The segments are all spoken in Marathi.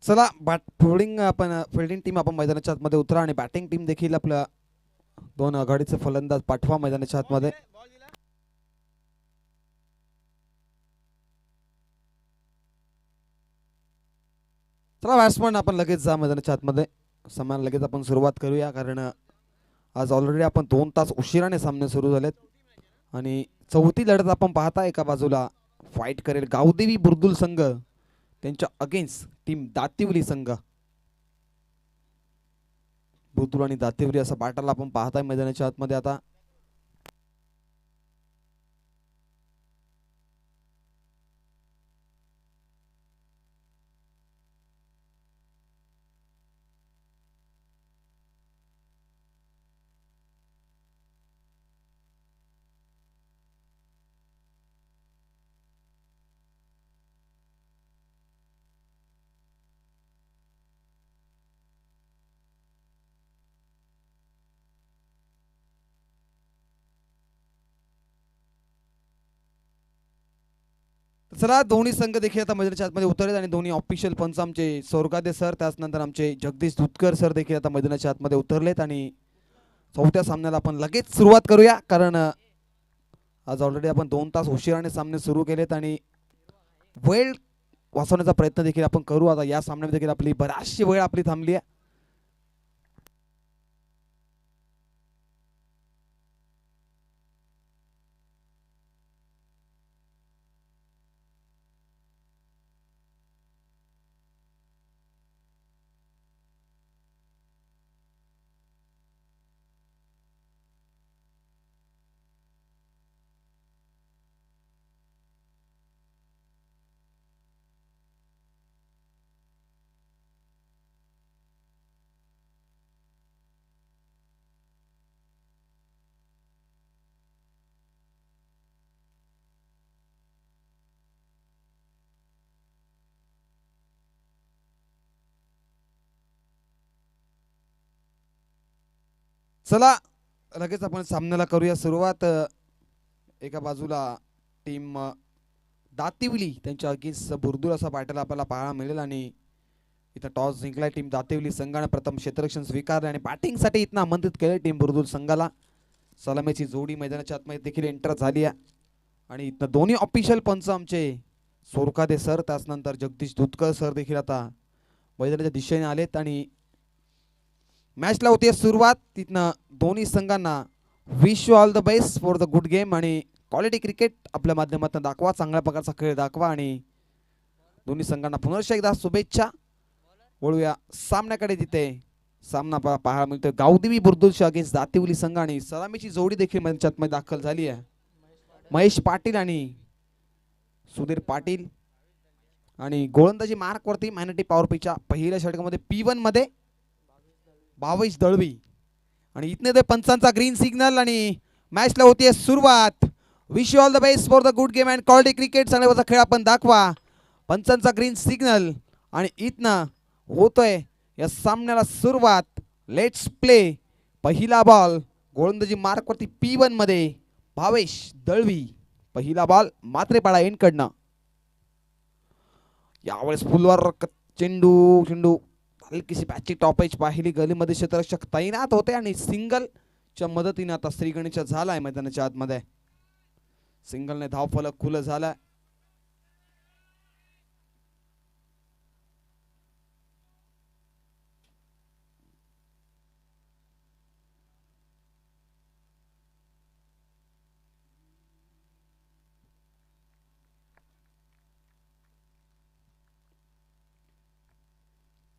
चला फिल्डिंग टीम आपण मैदानाच्या आतमध्ये उतरा आणि बॅटिंग टीम देखील आपल्या दोन आघाडीचे फलंदाज पाठवा मैदानाच्या आतमध्ये. चला बॅट्समन आपण लगेच जा मैदानाच्या आतमध्ये. सामना लगेच आपण सुरुवात करूया, कारण आज ऑलरेडी आपण 2 तास उशिराने सामने सुरू झालेत आणि चौथी लढत आपण पाहता. एका बाजूला फाईट करेल गावदेवी बुर्दुल संघ त्यांच्या अगेन्स्ट टीम दातिवली संघ. बुर्दुल आणि दातिवली असा बॅटल आपण पाहताय मैदानाच्या आतमध्ये. आता चला दोन्ही संघ देखील आता मैदानाच्या आतमध्ये उतरलेत आणि दोन्ही ऑफिशियल पंच आमचे सोरगादे सर, त्याचनंतर आमचे जगदीश दुधकर सर देखील आता मैदानाच्या आतमध्ये उतरलेत आणि चौथ्या सामन्याला आपण लगेच सुरुवात करूया, कारण आज ऑलरेडी आपण 2 तास उशिराने सामने सुरू केलेत आणि वेळ वाचवण्याचा प्रयत्न देखील आपण करू. आता या सामन्यामध्ये देखील आपली बराचशी वेळ आपली थांबली आहे. चला लगेच आपण सामन्याला करूया सुरुवात. एका बाजूला टीम दातिवली त्यांच्या अगेन्स्ट बुर्दुल असा बॅटल आपल्याला पाहायला मिळेल आणि इथं टॉस जिंकलाय टीम दातिवली संघाने. प्रथम क्षेत्ररक्षण स्वीकारले आणि बॅटिंगसाठी इथं आमंत्रित केले टीम बुर्दुल संघाला. सलामीची जोडी मैदानाच्या आतमध्ये देखील एंटर झाली आहे आणि इथं दोन्ही ऑफिशियल पंच आमचे सोरकादे सर, त्याचनंतर जगदीश दुधकर सर देखील आता मैदानाच्या दिशेने आलेत आणि मॅचला होती सुरुवात. तिथनं दोन्ही संघांना wish you all the best for the good game आणि क्वालिटी क्रिकेट आपल्या माध्यमातून दाखवा, चांगल्या प्रकारचा खेळ दाखवा आणि दोन्ही संघांना पुनश्च एकदा शुभेच्छा. वळूया सामन्याकडे. तिथे सामना पाहायला मिळतोय गावदेवी बुर्दुलच्या अगेन्स्ट दातिवली संघ आणि सलामीची जोडी देखील मैदानात दाखल झाली आहे. महेश पाटील आणि सुधीर पाटील आणि गोलंदाजी मार्कवरती मायनॉरिटी पॉवर पिचच्या पहिल्या षटकामध्ये P1 मध्ये भावेश दळवी आणि इथने ते पंचांचा ग्रीन सिग्नल आणि मॅचला होतीये सुरुवात. Wish you all the best for the good game and quality cricket, चांगल्याचा खेळ आपण दाखवा. पंचांचा ग्रीन सिग्नल आणि इथनं होतोय या सामन्याला सुरुवात. Let's play. पहिला बॉल गोलंदाजी मार्कवरती P1 मध्ये भावेश दळवी. पहिला बॉल मात्रेपाडा एंडकडनं. यावेळेस फुलवर चेंडू हलकीशी पॅची टॉपेज पाहिली. गलीमध्ये क्षेत्ररक्षक तैनात होते आणि सिंगलच्या मदतीने आता श्रीगणेशचा झालाय मैदानाच्या आतमध्ये. सिंगलने धावफलक खुलं झालाय.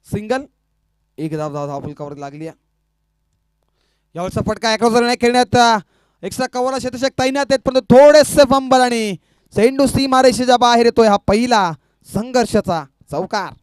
सिंगल. एक धावफलकावर लागली आहे. यावेळेचा फटका एका खेळण्यात एक्स्ट्रा कव्हरला क्षेत्ररक्षक तैनात आहेत, परंतु थोडेसे फंबल आणि चेंडू सीमारेषेच्या बाहेर येतोय. हा पहिला संघर्षाचा चौकार.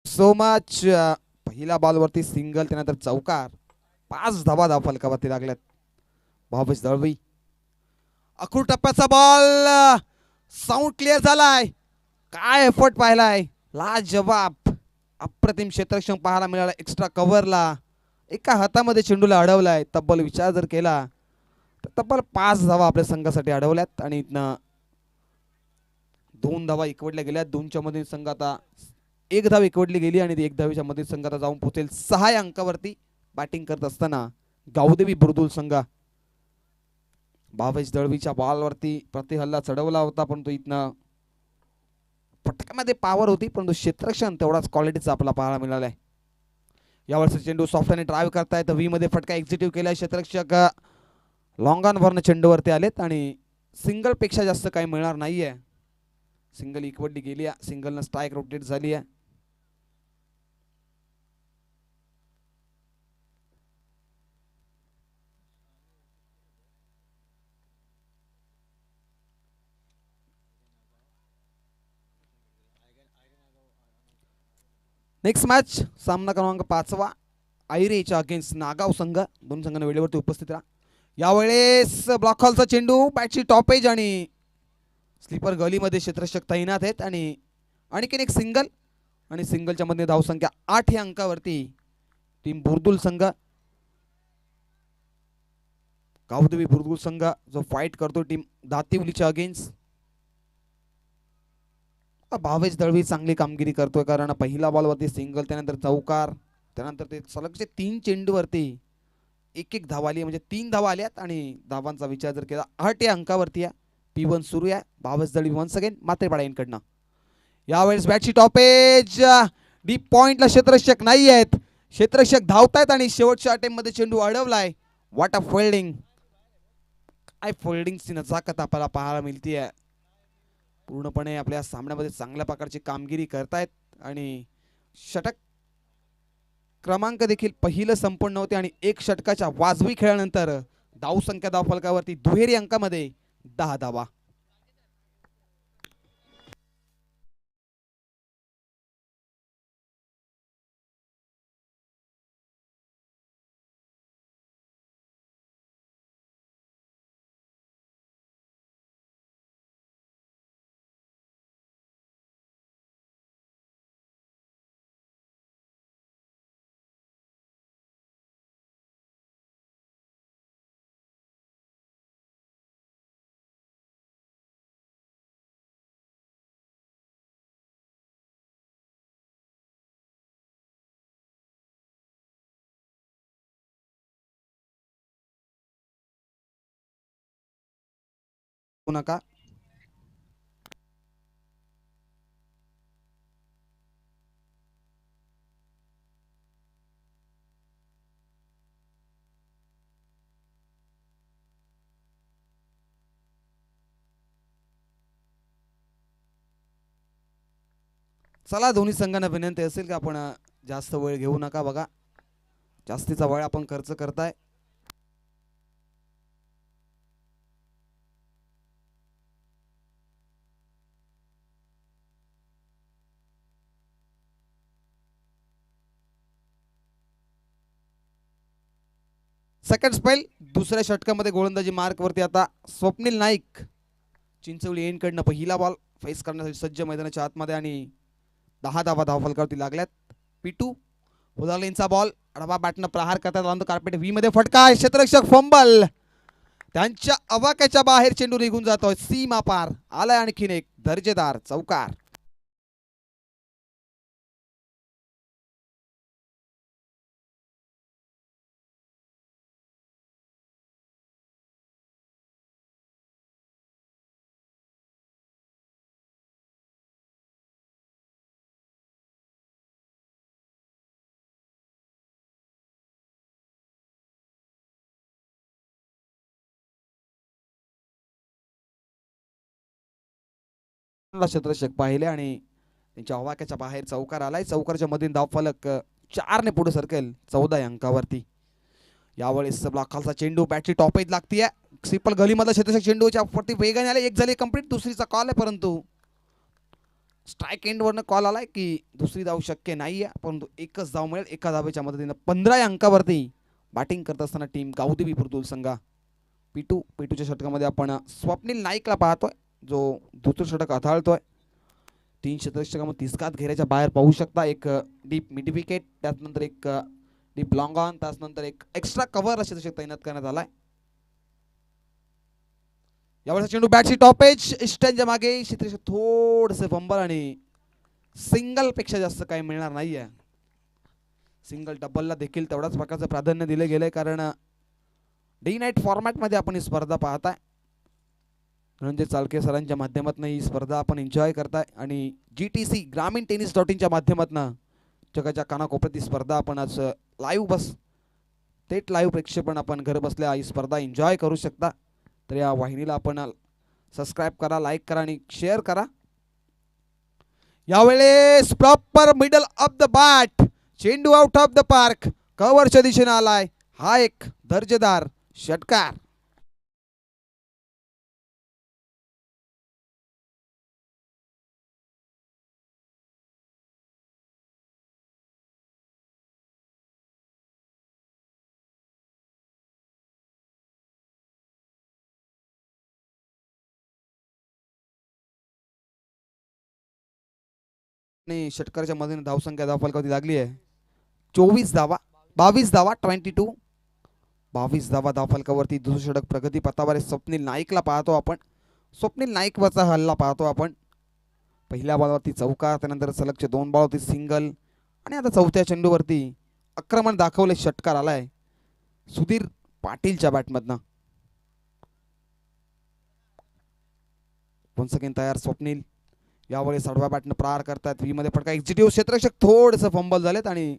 So much. पहिला बॉलवरती सिंगल, त्यानंतर चौकार. 5 धावा धावफलकावरती लागल्यात. भावेश दळवी अखूड टप्प्याचा बॉल साऊंड क्लिअर झालाय. काय एफर्ट पाहिलाय, लाजवाब अप्रतिम क्षेत्ररक्षण पाहायला मिळाला. एक्स्ट्रा कव्हरला एका हातामध्ये चेंडूला अडवलाय. तब्बल विचार जर केला तर तब्बल 5 धावा आपल्या संघासाठी अडवल्यात आणि इथनं 2 धावा एकवटल्या गेल्या. 2च्या मध्ये संघ आता 1 धाव एकवटली गेली आणि 1 धावेच्या मध्ये संघ आता जाऊन पोहोचेल 6 अंकावरती. बॅटिंग करत असताना गावदेवी बुर्दुल संघ भावेश दळवीच्या बॉलवरती प्रतिहल्ला चढवला होता, परंतु इथनं फटक्यामध्ये पॉवर होती, परंतु क्षेत्ररक्षण तेवढाच क्वालिटीचा आपला पाहायला मिळालाय. यावेळेस चेंडू सॉफ्टने ड्राईव्ह करतायत. व्ही मध्ये फटका एक्झिक्यूट केलाय. क्षेत्ररक्षक लॉंग ऑन वरनं चेंडूवरती आलेत आणि सिंगल पेक्षा जास्त काही मिळणार नाहीये. सिंगल इकवडली गेली आहे. सिंगलनं स्ट्राईक रोटेट झाली आहे. नेक्स्ट मॅच सामना क्रमांक 5 आयरेच्या अगेन्स्ट नागाव संघ. दोन संघांना वेळेवरती उपस्थित राहा. यावेळेस ब्लॉक हॉलचा चेंडू बॅटची टॉपेज आणि स्लीपर गलीमध्ये क्षेत्ररक्षक तैनात आहेत आणि आणखीन एक सिंगल आणि सिंगलच्या मध्ये धावसंख्या 8 या अंकावरती टीम बुर्दुल संघ. गावदेवी बुर्दुल संघ जो फाईट करतो टीम दातिवलीच्या अगेन्स्ट. भावेश दळवी चांगली कामगिरी करतोय, कारण पहिला बॉलवरती सिंगल, त्यानंतर चौकार, त्यानंतर ते सलगचे 3 चेंडूवरती एक धाव आली, म्हणजे 3 धावा आल्यात आणि धावांचा विचार जर केला 8 या अंकावरती आहे. P1 सुरू आहे. भावेश दळवी वन्स अगेन मात्रेपाडा यांकडनं. यावेळेस बॅटची टॉपेज डीप पॉइंटला क्षेत्ररक्षक नाही आहेत. क्षेत्ररक्षक धावतायत आणि शेवटच्या अटेम्प्ट मध्ये चेंडू अडवलाय. What a fielding. काय फिल्डिंगची नजाकत आपल्याला पाहायला मिळतीये. पूर्णपणे आपल्या सामन्यामध्ये चांगल्या प्रकारची कामगिरी करतायत आणि षटक क्रमांक देखील पहिलं संपन्न होते आणि 1 षटकाच्या वाजवी खेळानंतर धावसंख्या धावफलकावरती दुहेरी अंकामध्ये 10 धावा. नका चला, दोन्ही संघांना विनंती असेल की आपण जास्त वेळ घेऊ नका. बघा, जास्तीचा वेळ आपण खर्च करताय. सेकंड स्पेल दुसऱ्या षटकामध्ये गोलंदाजी मार्क वरती आता स्वप्नील नाईक चिंचवली एंडकडनं पहिला बॉल फेस करण्यासाठी सज्ज मैदानाच्या आतमध्ये आणि 10 धावा धावफलकावरती लागल्यात. P2 हुदालेंचा बॉल अडवा बॅटनं प्रहार करतात ऑन द कार्पेट. व्ही मध्ये फटका, क्षेत्ररक्षक फंबल, त्यांच्या अवाक्याच्या बाहेर चेंडू निघून जातोय. सीमा पार आलाय आणखीन एक दर्जेदार चौकार. क्षेत्ररक्षक पाहिले आणि त्यांच्या अवाक्याच्या बाहेर चौकार आलाय. चौकारच्या मधील धावफलक 4 ने पुढे सरकेल 14 अंकावरती. यावेळेस ब्लॉक खालचा चेंडू बॅटची टॉपेज लागतीये. सिपल गलीमधला क्षेत्ररक्षक चेंडूच्या वरती वेगाने आले. एक झाली कंप्लीट, दुसरीचा कॉल आहे, परंतु स्ट्राईक एंड वरनं कॉल आलाय की दुसरी धाव शक्य नाहीये, परंतु एकच धाव मिळेल. एका धावेच्या मदतीने 15 अंकावरती बॅटिंग करत असताना टीम गावदेवी बुर्दुल संघ पिटूच्या षटकामध्ये आपण स्वप्नील नाईकला पाहतोय जो दुसरं षटक हाताळतोय. 3 षटकामध्ये 30 घेऱ्याच्या बाहेर पाहू शकता. एक डीप मिड विकेट, त्यानंतर एक डीप लॉंग ऑन, त्यानंतर एक एक्स्ट्रा कव्हर असे षटक तैनात करण्यात आलाय. यावेळेस चेंडू बॅटची टॉप एज स्टंपच्या मागे क्षेत्ररक्षक थोडंसं फंबल आणि सिंगल पेक्षा जास्त काही मिळणार नाहीये. सिंगल डबलला देखील तेवढाच प्रकारचं प्राधान्य दिले गेलंय कारण डे नाईट फॉर्मॅट मध्ये आपण ही स्पर्धा पाहताय. म्हणजे चालके सरांच्या माध्यमातून ही स्पर्धा आपण एन्जॉय करताय आणि GTC ग्रामीण टेनिस .in च्या माध्यमातून जगाच्या कानाकोपऱ्यात ही स्पर्धा आपण आज लाईव्ह थेट लाईव्ह प्रेक्षेपण आपण घर बसल्या ही स्पर्धा एन्जॉय करू शकता. तर या वाहिनीला आपण सबस्क्राईब करा, लाईक करा आणि शेअर करा. यावेळेस proper middle of the bat, चेंडू आउट ऑफ द पार्क, कव्हरच्या दिशेने आलाय. हा एक दर्जेदार षटकार. आणि षटकाराच्या मधून धावसंख्या धावफलकावरती लागली आहे 22 धावा. 22 धावा 22 धावा धावफलकावरती. दुसरं षटक प्रगती पथावर स्वप्नील नाईकला पाहतो आपण. स्वप्नील नाईकवरचा हल्ला पाहतो आपण. पहिल्या बॉलवरती चौकार, त्यानंतर सलगचे 2 बॉलवरती सिंगल आणि आता चौथ्या चेंडूवरती आक्रमण दाखवले षटकार आलाय सुधीर पाटीलच्या बॅटमधनं. वन्स अगेन तयार स्वप्नील. यावेळेस आडव्या बॅटनं प्रहार करतात. व्ही मध्ये फटका, एक्झिक्युटिव्ह क्षेत्ररक्षक थोडंसं फंबल झालेत आणि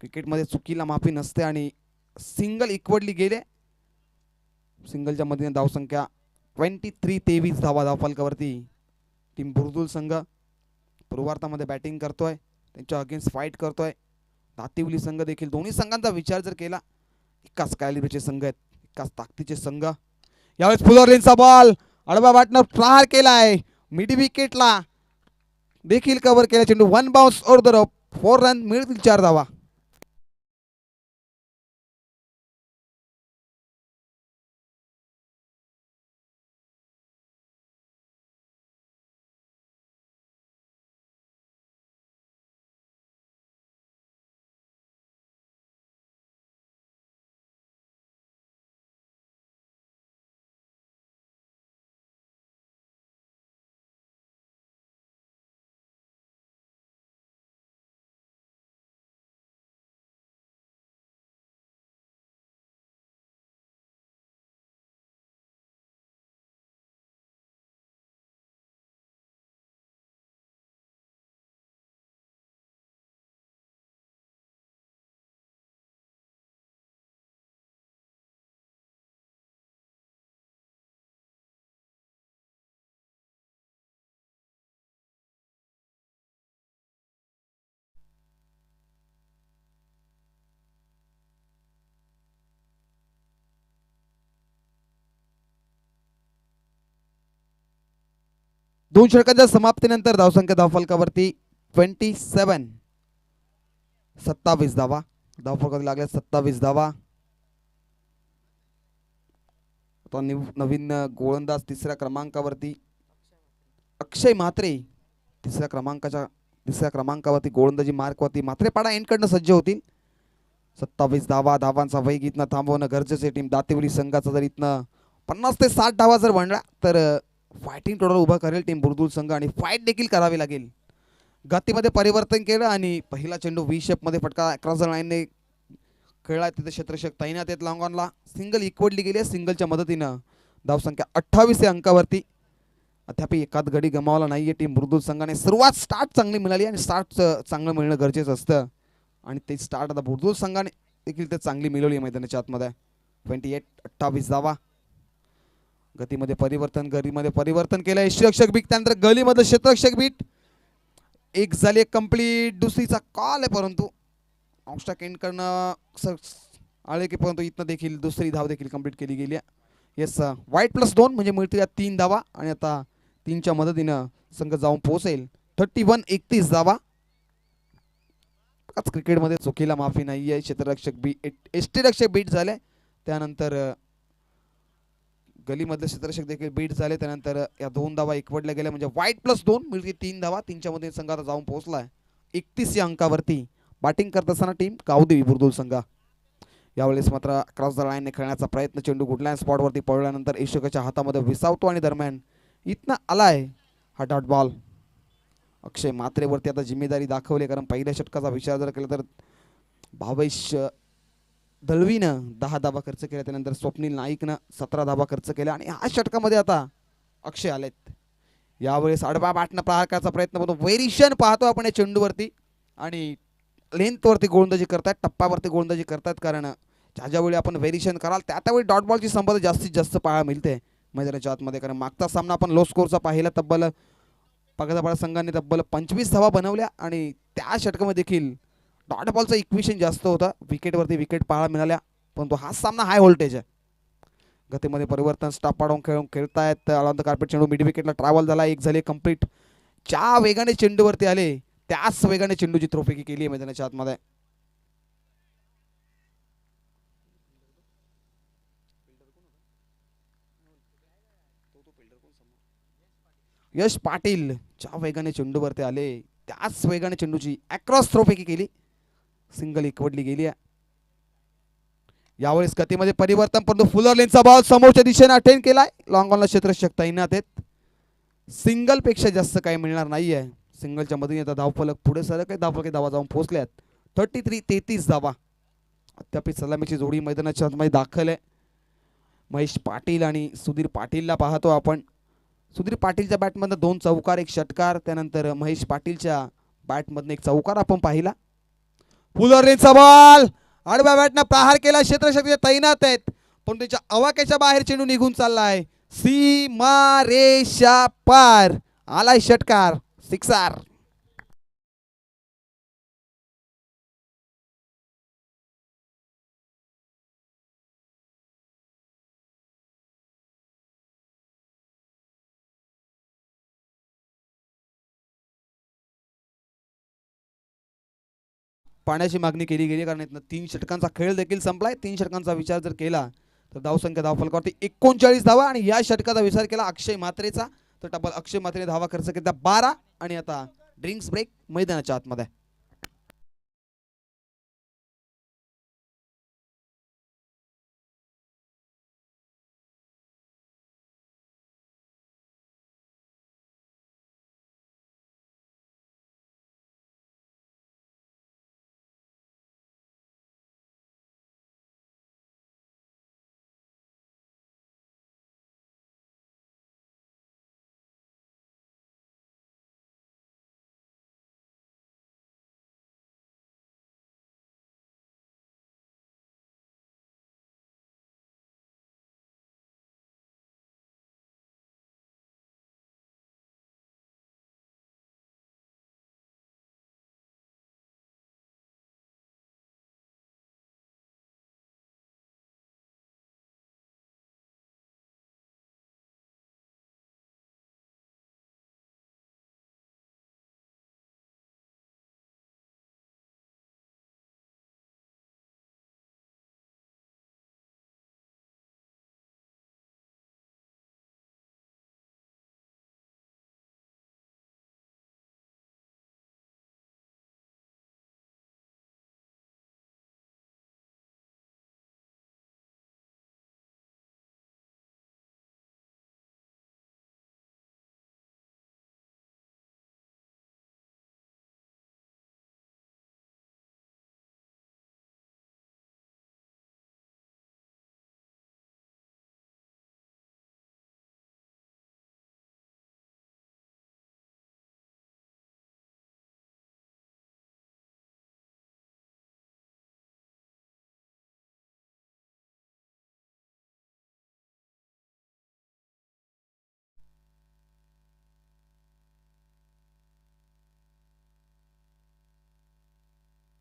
क्रिकेटमध्ये चुकीला माफी नसते आणि सिंगल इक्वडली गेले. सिंगलच्या मधीने धावसंख्या 23 धावा धावफलकावरती. टीम बुर्दुल संघ पूर्वार्धामध्ये बॅटिंग करतोय, त्यांच्या अगेन्स्ट फाईट करतोय. दातिवली संघ देखील, दोन्ही संघांचा विचार जर केला एकाच कॅलिबरचे संघ आहेत, एकाच ताकदीचे संघ. यावेळेस फुलरलेनचा बॉल आडव्या बॅटनं प्रहार केलाय, मिड विकेटला देखील कव्हर केला. चेंडू 1 bounce over the rope, 4 run मिळतील, 4 धावा. दोन षटकांच्या समाप्तीनंतर धावसंख्या धावफलकावरती 27, 27 धावा धावफलकावरती लागल्या. 27 धावा. नवीन गोलंदाज तिसऱ्या क्रमांकावरती अक्षय म्हात्रे तिसऱ्या क्रमांकावरती गोलंदाजी मार्कवरती. म्हात्रेपाडा एंडकडनं सज्ज होतील. 27 धावा, धावांचा वेग इथनं थांबवणं गरजेचं आहे. टीम दातिवली संघाचा जर इथनं 50 ते 60 धावा जर बनला तर फायटिंग टोटल उभा करेल टीम बुर्दुल संघ आणि फाईट देखील करावी लागेल. गतीमध्ये परिवर्तन केलं आणि पहिला चेंडू व्ही शेपमध्ये फटका अक्रॉस द लाईनने खेळला. तिथे क्षेत्ररक्षक तैनात आहेत लॉंग ऑनला. सिंगल इक्वडली गेली. सिंगलच्या मदतीनं धावसंख्या 28 या अंकावरती. अद्याप एकाच गडी गमावला नाहीये टीम बुर्दुल संघाने. सुरुवात स्टार्ट चांगली मिळाली आणि स्टार्ट चांगलं मिळणं गरजेचं असतं आणि ते स्टार्ट आता बुर्दुल संघाने देखील ते चांगली मिळवली मैदानाच्या आतमध्ये. 28 धावा. गतीमध्ये परिवर्तन केलं. क्षेत्ररक्षक बीट, त्यानंतर गलीमध्ये क्षेत्ररक्षक बीट एक झाली कंप्लीट. दुसरीचा कॉल आहे परंतु ऑफस्टॅक एंडकडनं आले की परंतु इथनं देखील दुसरी धाव देखील कंप्लीट केली गेली. येस, वाईट +2 म्हणजे मिळतील 3 धावा आणि आता 3च्या मदतीनं संघ जाऊन पोहोचेल 31 धावा. क्रिकेटमध्ये चुकीला माफी नाही आहे. क्षेत्ररक्षक यष्टीरक्षक बीट झाले, त्यानंतर गलीमधले क्षेत्ररक्षक देखील बीट झाले. त्यानंतर या 2 धावा एकवटल्या गेल्या म्हणजे वाईट +2 मिळते 3 धावा. 3च्या मध्ये संघ आता जाऊन पोहोचलाय 31 या अंकावरती. बॅटिंग करत असताना टीम गावदेवी बुर्दुल संघ. यावेळेस मात्र क्रॉस द लाईनने खेळण्याचा प्रयत्न. चेंडू कुठल्याही स्पॉटवरती पडल्यानंतर इशोकाच्या हातामध्ये विसावतो आणि दरम्यान इथनं आलाय हा डॉट बॉल. अक्षय मात्रेवरती आता जिम्मेदारी दाखवली, कारण पहिल्या षटकाचा विचार जर केला तर भावेश दळवीनं 10 धावा खर्च केल्या. त्यानंतर स्वप्नील नाईकनं 17 धावा खर्च केल्या आणि ह्या षटकामध्ये आता अक्षय आलेत. यावेळेस आडवा बॅटनं प्रहार करायचा प्रयत्न करतो. व्हेरिएशन पाहतो आपण या चेंडूवरती आणि लेंथवरती गोलंदाजी करतात, टप्प्यावरती गोलंदाजी करतात. कारण ज्यावेळी आपण व्हेरिएशन कराल त्यावेळी डॉट बॉलची संबंध जास्तीत जास्त पाहायला मिळते मैदानाच्या आतमध्ये. कारण मागचा सामना आपण लो स्कोरचा पाहिला. तब्बल पगदापाडा संघाने तब्बल 25 धावा बनवल्या आणि त्या षटकामध्ये देखील डॉट बॉलचं इक्वेशन जास्त होता. विकेटवरती विकेट पाहायला मिळाल्या, परंतु हा सामना हाय व्होल्टेज आहे. गतीमध्ये परिवर्तन, स्टॉप पाडून खेळतायत. ऑन द कार्पेट चेंडू मिड विकेटला ट्रॅव्हल झाला. एक झाले कंप्लीट. ज्या वेगाने चेंडूवरती आले त्याच वेगाने चेंडूची थ्रोफेकी केली आहे मैदानाच्या आतमध्ये. यश पाटील ज्या वेगाने चेंडूवरती आले त्याच वेगाने चेंडूची अक्रॉस थ्रोफेकी केली. सिंगल एकवटली गेली आहे. यावेळेस गतीमध्ये परिवर्तन, परंतु फुलर लेनचा बॉल समोरच्या दिशेने अटेंड केलाय. लॉंग ऑनला क्षेत्ररक्षक तैनात आहेत. सिंगल पेक्षा जास्त काही मिळणार नाहीये. सिंगलच्या मधून आता धावफलक पुढे सरक आहे. धावा जाऊन पोहोचल्यात 33 धावा. अद्याप सलामीची जोडी मैदानाच्या आतमध्ये दाखल आहे. महेश पाटील आणि सुधीर पाटीलला पाहतो आपण. सुधीर पाटीलच्या बॅटमधनं 2 चौकार 1 षटकार. त्यानंतर महेश पाटीलच्या बॅटमधनं 1 चौकार आपण पाहिला. फुलर लेनचा बॉल आडव्या बॅटनं प्रहार केला. क्षेत्ररक्षक तैनात आहेत, पण त्याच्या आवाक्याच्या बाहेर चेंडू निघून चाललाय. सीमा रेषा पार आलाय षटकार, सिक्सर. पाण्याची मागणी केली गेली, कारण इथनं 3 षटकांचा खेळ देखील संपलाय. 3 षटकांचा विचार जर केला तर धावसंख्या धावफलकावरती 39 धावा आणि या षटकाचा विचार केला अक्षय मात्रेचा तर टबल अक्षय मात्रेने धावा खर्च केला 12. आणि आता ड्रिंक्स ब्रेक मैदानाच्या आतमध्ये.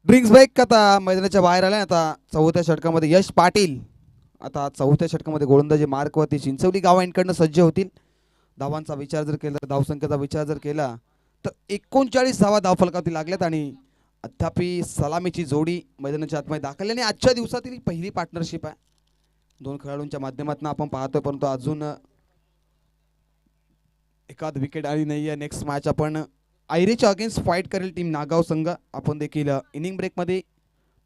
ड्रिंक्स ब्रेक आता मैदानाच्या बाहेर आले. आता 4थ्या षटकामध्ये यश पाटील आता 4थ्या षटकामध्ये गोलंदाजी मार्कवरती चिंचवली गावांकडनं सज्ज होतील. धावांचा विचार जर केला, धावसंख्येचा विचार जर केला तर 39 धावा धावफलकावरती लागल्यात आणि अद्याप सलामीची जोडी मैदानाच्या आतमध्ये दाखल आणि आजच्या दिवसातील पहिली पार्टनरशिप आहे. दोन खेळाडूंच्या माध्यमातून आपण पाहतोय, परंतु अजून एखाद विकेट आली नाहीये. नेक्स्ट मॅच आपण आयरीच्या अगेन्स्ट फाईट करेल टीम नागाव संघ. आपण देखील इनिंग ब्रेकमध्ये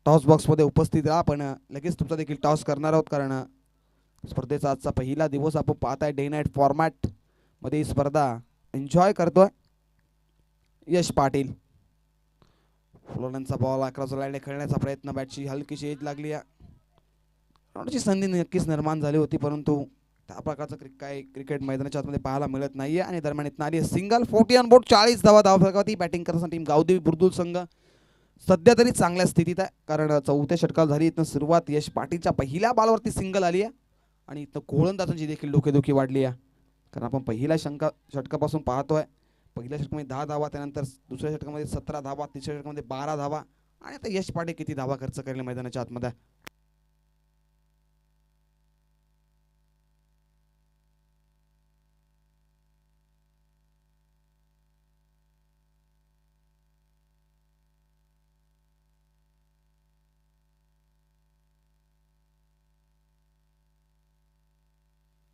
टॉस बॉक्समध्ये उपस्थित राहा. आपण लगेच तुमचा देखील टॉस करणार आहोत, कारण स्पर्धेचा आजचा पहिला दिवस आपण पाहताय डे नाईट फॉर्मॅट मध्ये ही स्पर्धा एन्जॉय करतोय. यश पाटील फ्लोरनचा बॉल अकरा लाईनने खेळण्याचा प्रयत्न, बॅटची हलकीशी एज लागली आहे. संधी नक्कीच निर्माण झाली होती, परंतु त्या प्रकारचं क्रिकेट मैदानाच्या आतमध्ये पाहायला मिळत नाहीये. आणि दरम्यान इथं आली सिंगल 40 ऑन बोर्ड. 40 धावा फलकावरती. बॅटिंग करताना टीम गावदेवी बुर्दुल संघ सध्या तरी चांगल्या स्थितीत आहे, कारण चौथ्या षटकाला झाली इथं सुरुवात. यश पाटीलच्या पहिल्या बॉलवरती सिंगल आली आहे आणि इथं गोलंदाजांची देखील डोकेदुखी वाढली आहे, कारण आपण पहिल्या षटकापासून पाहतोय. पहिल्या षटकामध्ये 10 धावा, त्यानंतर दुसऱ्या षटकामध्ये 17 धावा, तिसऱ्या षटकामध्ये 12 धावा. आणि आता यश पाटील किती धावा खर्च करेल मैदानाच्या आतमध्ये.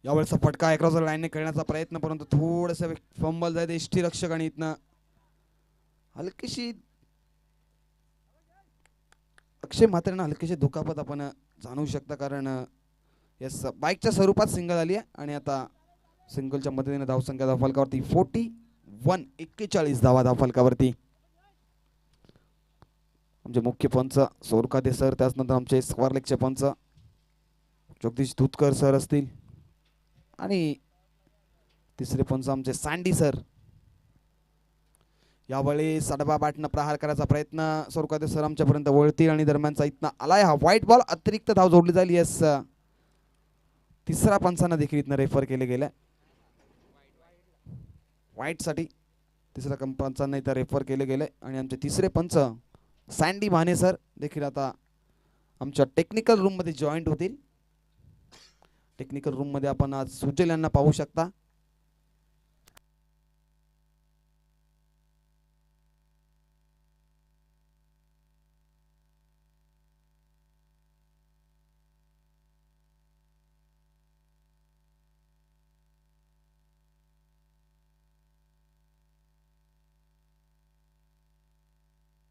यावेळेचा फटका अक्रॉस लाईनने खेळण्याचा प्रयत्न, परंतु थोडंसं फंबल जायचं यष्टी रक्षक आणि इथनं हलकीशी अक्षय म्हात्रेनं हलकीशी दुखापत आपण जाणवू शकता, कारण यस बाईकच्या स्वरूपात सिंगल आली आहे. आणि आता सिंगलच्या मदतीने धावसंख्या धावफलकावरती 41 धावा धावफलकावरती. आमचे मुख्य पंच सोरकादे सर, त्याचनंतर आमचे स्क्वेअर लेगचे पंच जगदीश धुतकर सर असतील, आणि तिसरे पंच आमचे सँडी सर. यावेळी सडबा बॅटनं प्रहार करायचा प्रयत्न, सोरकादे सर आमच्यापर्यंत वळतील आणि दरम्यानचा इथनं आलाय हा व्हाईट बॉल. अतिरिक्त धाव जोडली जाईल. यस, तिसरा पंचांना देखील इथनं रेफर केले गेले व्हाईट साठी. तिसऱ्या पंचांना इथं रेफर केले गेले आणि आमचे तिसरे पंच सँडी भाने सर देखील आता आमच्या टेक्निकल रूम मध्ये जॉईंट होतील. टेक्निकल रूम मध्ये आपण आज सुजल यांना पाहू शकता.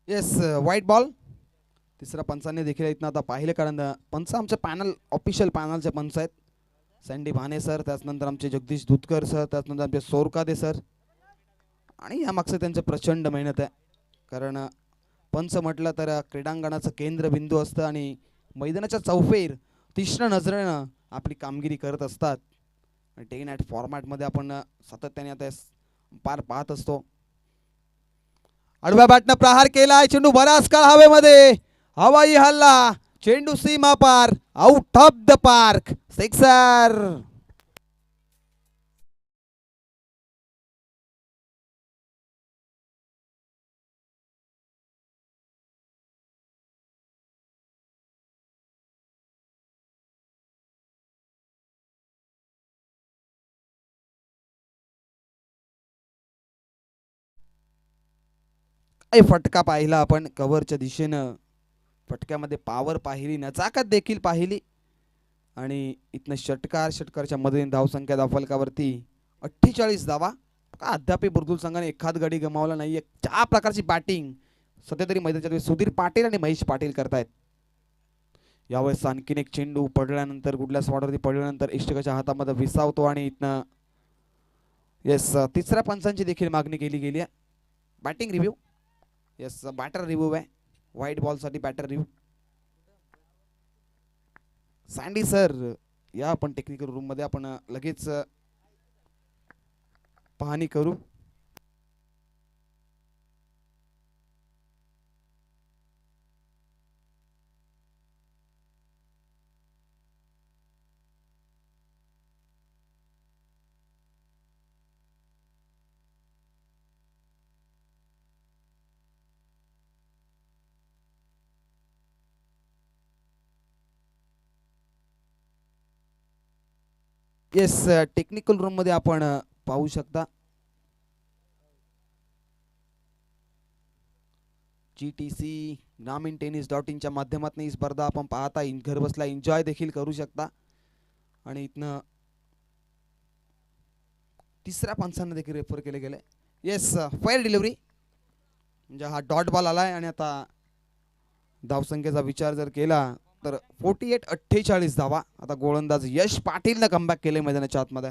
Yes, white ball. तिसऱ्या पंचांनी देखील इथनं आता पाहिले, कारण पंच आमचे पॅनल ऑफिशियल पॅनलचे पंच आहेत. सँडी भाने सर, त्याचनंतर आमचे जगदीश धुतकर सर, त्याचनंतर आमचे सोरकादे सर. आणि यामागचं त्यांचं प्रचंड मेहनत आहे, कारण पंच म्हटलं तर क्रीडांगणाचं केंद्रबिंदू असतं आणि मैदानाच्या चौफेर तीक्ष्ण नजरेनं आपली कामगिरी करत असतात. डे नाईट फॉर्मॅटमध्ये आपण सातत्याने आता पार पाहत असतो. आडव्या बॅटनं प्रहार केलाय, चेंडू बराच काळ हवेमध्ये, हवाई हल्ला, चेंडू सीमा पार, out of the park, sixer. फटका पाहिला आपण कव्हरच्या दिशेनं, फटक्यामध्ये पावर पाहिली, नजाकत देखील पाहिली. आणि इथनं षटकारच्या मदतीने धावसंख्या धावफलकावरती 48 धावा. अद्याप बुर्दुल संघाने एखाद गडी गमावला नाहीये. ज्या प्रकारची बॅटिंग सध्या तरी मैदानाच्या सुधीर पाटील आणि महेश पाटील करतायत. यावेळेस आणखीन एक चेंडू पडल्यानंतर गुडल्या स्पॉटवरती पडल्यानंतर इष्टकाच्या हातामध्ये विसावतो आणि इथनं येस तिसऱ्या पंचांची देखील मागणी केली गेली आहे. Batting review, yes batter review आहे. व्हाईट बॉल साठी बॅटर रिव्ह्यू. सँडी सर या आपण टेक्निकल रूम मध्ये आपण लगेच पाहणी करू. येस, टेक्निकल रूम मध्ये आपण पाहू शकता GTC ग्रामीण टेनिस .in च्या माध्यमातून ही स्पर्धा आपण पाहता घर बसल्या एन्जॉय देखील करू शकता. आणि इथनं तिसऱ्या पंचांना देखील रेफर केले गेले. येस, फायर डिलिव्हरी म्हणजे हा डॉट बॉल आलाय आणि आता धावसंख्येचा विचार जर केला तर 48-48 धावा. आता गोलंदाज यश पाटीलनं कमबॅक केले मैदानाच्या आतमध्ये.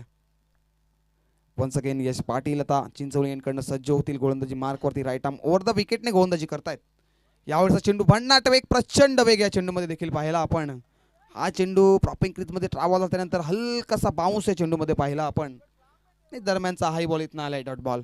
वन्स अगेन यश पाटील आता चिंचवली यांकडनं सज्ज होतील गोलंदाजी मार्कवरती. राईट आर्म ओव्हर द विकेटने गोलंदाजी करतायत. यावेळेचा चेंडू भन्नाट वेग, प्रचंड वेग या चेंडूमध्ये देखील पाहिला आपण. हा चेंडू प्रॉपिंग क्रीजमध्ये ट्रॅव्हल झाल्यानंतर हलकासा बाउन्स या चेंडूमध्ये पाहिला आपण. दरम्यानचा हाय बॉल इथनं आलाय, डॉट बॉल.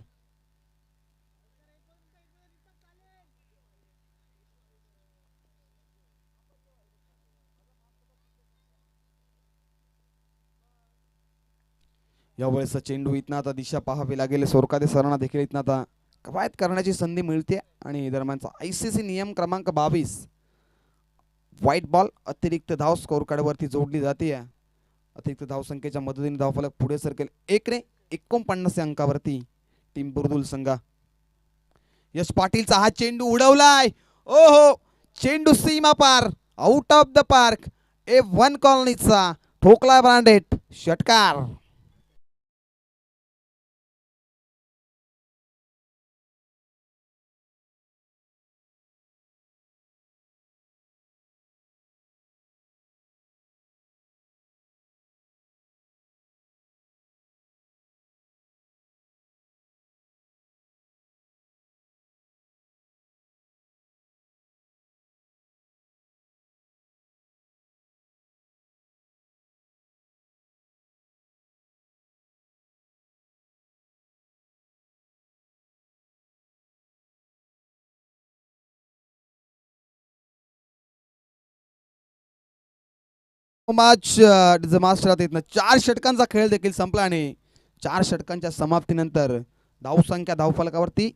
यावेळेस चेंडू इथनं आता दिशा पाहावी लागेल. सोरकादे सरांना देखील इथनं आता कवायत करण्याची संधी मिळते आणि दरम्यानचा ICC नियम क्रमांक 22 व्हाईट बॉल अतिरिक्त धाव स्कोर कार्डवरती जोडली जाते. अतिरिक्त धावसंख्येच्या मदतीने धावफलक पुढे सरकेल 1-49 अंकावरती टीम बुर्दुल संघा. यश पाटीलचा हा चेंडू उडवलाय. ओहो, चेंडू सीमा पार, out of the park. F1 कॉलनीचा ठोकला ब्रांडेट षटकार. मॅच मास्टर इथनं 4 षटकांचा खेळ देखील संपला आणि 4 षटकांच्या समाप्तीनंतर धावसंख्या धावफलकावरती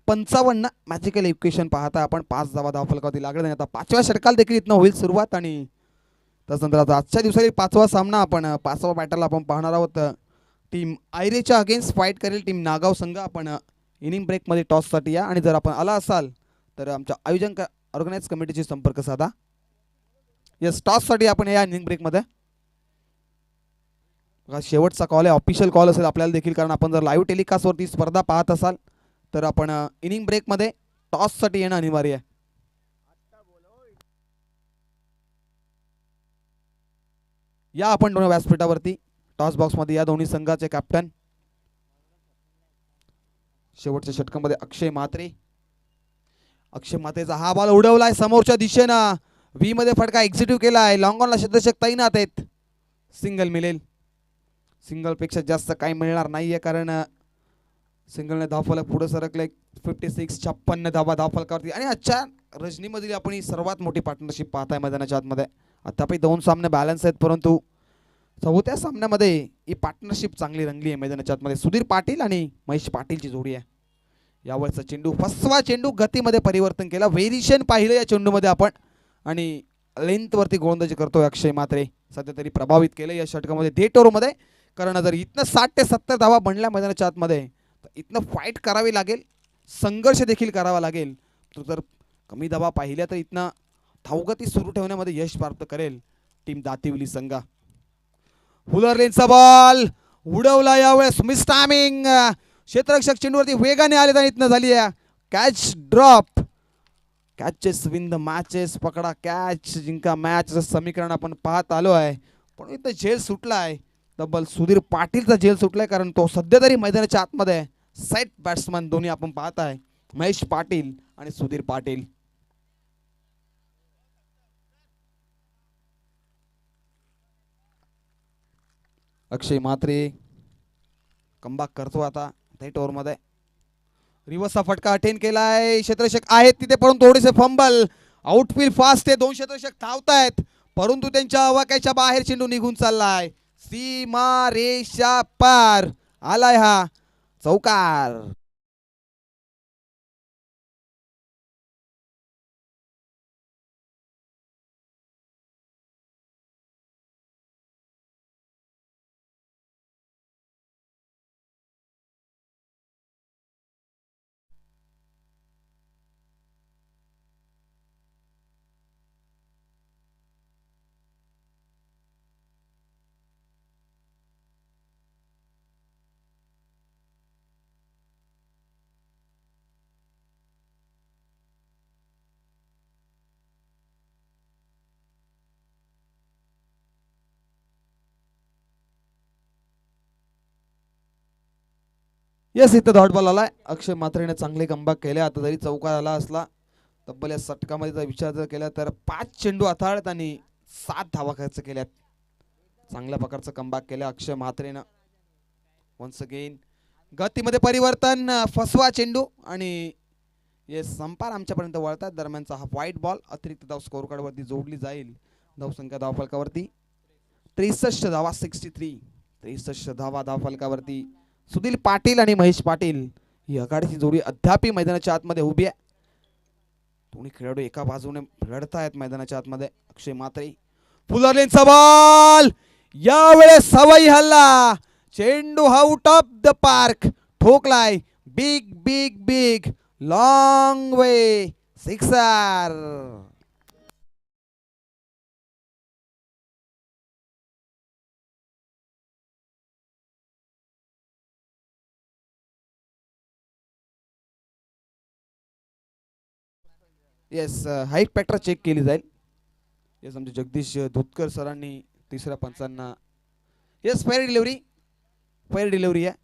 55 मॅजिकल इक्वेशन पाहता आपण. 5 धावा धावफलकावरती लागले नाही. आता 5व्या षटकाला देखील इथनं होईल सुरुवात आणि त्यानंतर आता आजच्या दिवसातील 5वा सामना आपण 5व्या बॅटरला आपण पाहणार आहोत. टीम आयरेच्या अगेन्स्ट फाईट करेल टीम नागाव संघ. आपण इनिंग ब्रेकमध्ये टॉससाठी या आणि जर आपण आला असाल तर आमच्या आयोजन ऑर्गनाइज कमिटीशी संपर्क साधा. येस, टॉससाठी आपण या इनिंग ब्रेकमध्ये. शेवटचा कॉल आहे, ऑफिशियल कॉल असेल आपल्याला देखील, कारण आपण जर लाईव्ह टेलिकास्टवरती स्पर्धा पाहत असाल तर आपण इनिंग ब्रेकमध्ये टॉससाठी येणं अनिवार्य आहे. या आपण दोन व्यासपीठावरती टॉस बॉक्समध्ये या दोन्ही संघाचे कॅप्टन. शेवटच्या षटकामध्ये अक्षय म्हात्रे. अक्षय म्हात्रेचा हा बॉल उडवलाय समोरच्या दिशेनं. व्ही मध्ये फटका एक्झिक्यूट केलाय. लॉंग ऑनला क्षेत्ररक्षक तैनात आहेत. सिंगल मिळेल. सिंगल पेक्षा जास्त काही मिळणार नाहीये कारण सिंगलने धावफलक पुढे सरकले. 56 धावा धावफलकावरती आणि आजच्या रजनीमधील आपण ही सर्वात मोठी पार्टनरशिप पाहताय मैदानाच्या आतमध्ये. आतापही 2 सामने बॅलन्स आहेत परंतु 4थ्या सामन्यामध्ये ही पार्टनरशिप चांगली रंगली आहे मैदानाच्या आतमध्ये. सुधीर पाटील आणि महेश पाटीलची जोडी आहे. यावरचा चेंडू, 5वा चेंडू गतीमध्ये परिवर्तन केला. व्हेरिएशन पाहिलं या चेंडूमध्ये आपण आणि लेंथवरती गोलंदाजी करतोय अक्षय म्हात्रे. सध्या तरी प्रभावित केलं या षटकामध्ये डेट ओव्हरमध्ये. कारण जर इथनं 60 ते 70 धावा बनल्या मैदानाच्या आतमध्ये तर इथनं फाईट करावी लागेल, संघर्ष देखील करावा लागेल. तो जर कमी धावा पाहिल्या तर इथनं धावगती सुरू ठेवण्यामध्ये यश प्राप्त करेल टीम दातिवली संघ. फुलर लेनचा बॉल उडवला यावेळेस मिस टायमिंग. क्षेत्ररक्षक चेंडूवरती वेगाने आले तर इथनं झाली आहे catch drop. Catches win the matches, पकडा कॅच जिंका मॅच समीकरण आपण पाहत आलो आहे. पण इथं झेल सुटलाय. तब्बल सुधीर पाटीलचा झेल सुटलाय कारण तो सध्या तरी मैदानाच्या आतमध्ये सेट बॅट्समन दोन्ही आपण पाहत आहे, महेश पाटील आणि सुधीर पाटील. अक्षय म्हात्रे कमबॅक करतो आता थेट ओव्हरमध्ये. रिव्हर्सचा फटका अटेन केलाय. क्षेत्ररक्षक आहेत तिथे परंतु थोडेसे फंबल. आउटफील्ड फास्ट आहे. 2 क्षेत्ररक्षक धावतायत परंतु त्यांच्या आवाक्याच्या बाहेर चेंडू निघून चाललाय. सीमा रेषा पार आलाय हा चौकार. येस इथं डॉट बॉल आलाय. अक्षय म्हात्रेने चांगले कमबॅक केले. आता जरी चौकार आला असला तब्बल या षटकामध्ये जर विचार जर केला तर 5 चेंडू हाताळत आणि 7 धावा खर्च केल्यात. चांगल्या प्रकारचं कमबॅक केलं अक्षय म्हात्रेनं. वन्स अगेन गतीमध्ये परिवर्तन, फसवा चेंडू आणि येस संपार आमच्यापर्यंत वळतात. दरम्यानचा हा व्हाईट बॉल अतिरिक्त धाव स्कोर कार्ड वरती जोडली जाईल. धावसंख्या धावफलकावरती 63 धावा 63. 63 धावा धावफलकावरती सुनील पाटील आणि महेश पाटील ही आघाडीची जोडी अद्याप मैदानाच्या आतमध्ये उभी आहे. दोन्ही खेळाडू एका बाजूने लढतायत मैदानाच्या आतमध्ये. अक्षय म्हात्रे फुलरलेनचा बॉल, यावेळेस सवयी हल्ला, चेंडू आउट ऑफ द पार्क ठोकलाय. Big big big long way sixer. Yes height factor check केली जाईल. येस आमचे जगदीश धुतकर सरांनी तिसऱ्या पंचांना yes fair delivery, fair delivery आहे.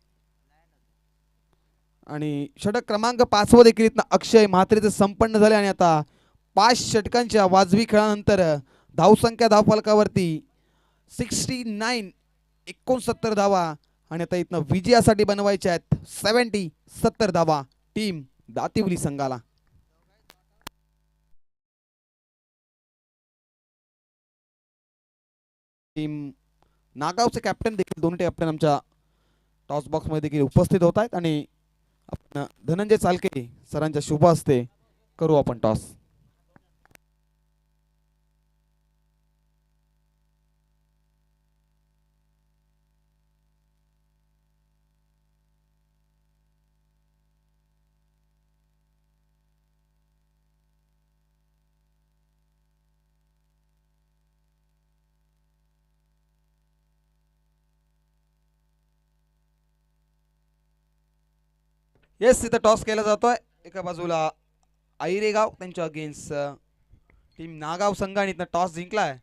आणि षटक क्रमांक 5 देखील इथनं अक्षय म्हात्रेचे संपन्न झाले. आणि आता 5 षटकांच्या वाजवी खेळानंतर धावसंख्या धावफलकावरती 69 69 धावा. आणि आता इथनं विजयासाठी बनवायच्या आहेत 70 धावा टीम दातिवली संघाला. टीम नागावचे कॅप्टन देखील दोन्ही कॅप्टन आमच्या टॉस बॉक्स मध्ये देखील उपस्थित होत आहेत. आणि आपण धनंजय चालके सरांच्या शुभ हस्ते करू आपण टॉस. येस इथं टॉस केला जातोय. एका बाजूला आईरेगाव त्यांच्या अगेन्स्ट टीम नागाव संघ आणि इथं टॉस जिंकलाय.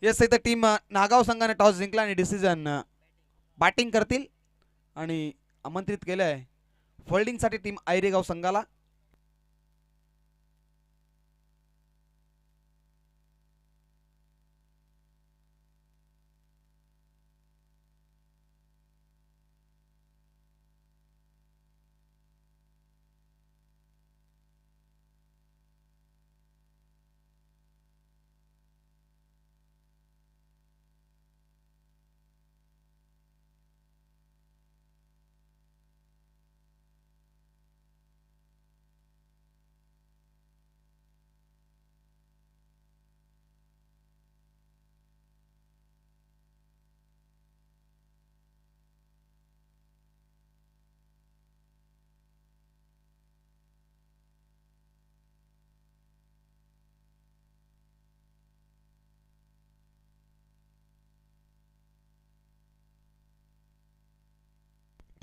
येस इथं टीम नागाव संघाने टॉस जिंकला आणि डिसिजन बॅटिंग करतील आणि आमंत्रित केलंय फोल्डिंगसाठी टीम आईरेगाव संघाला.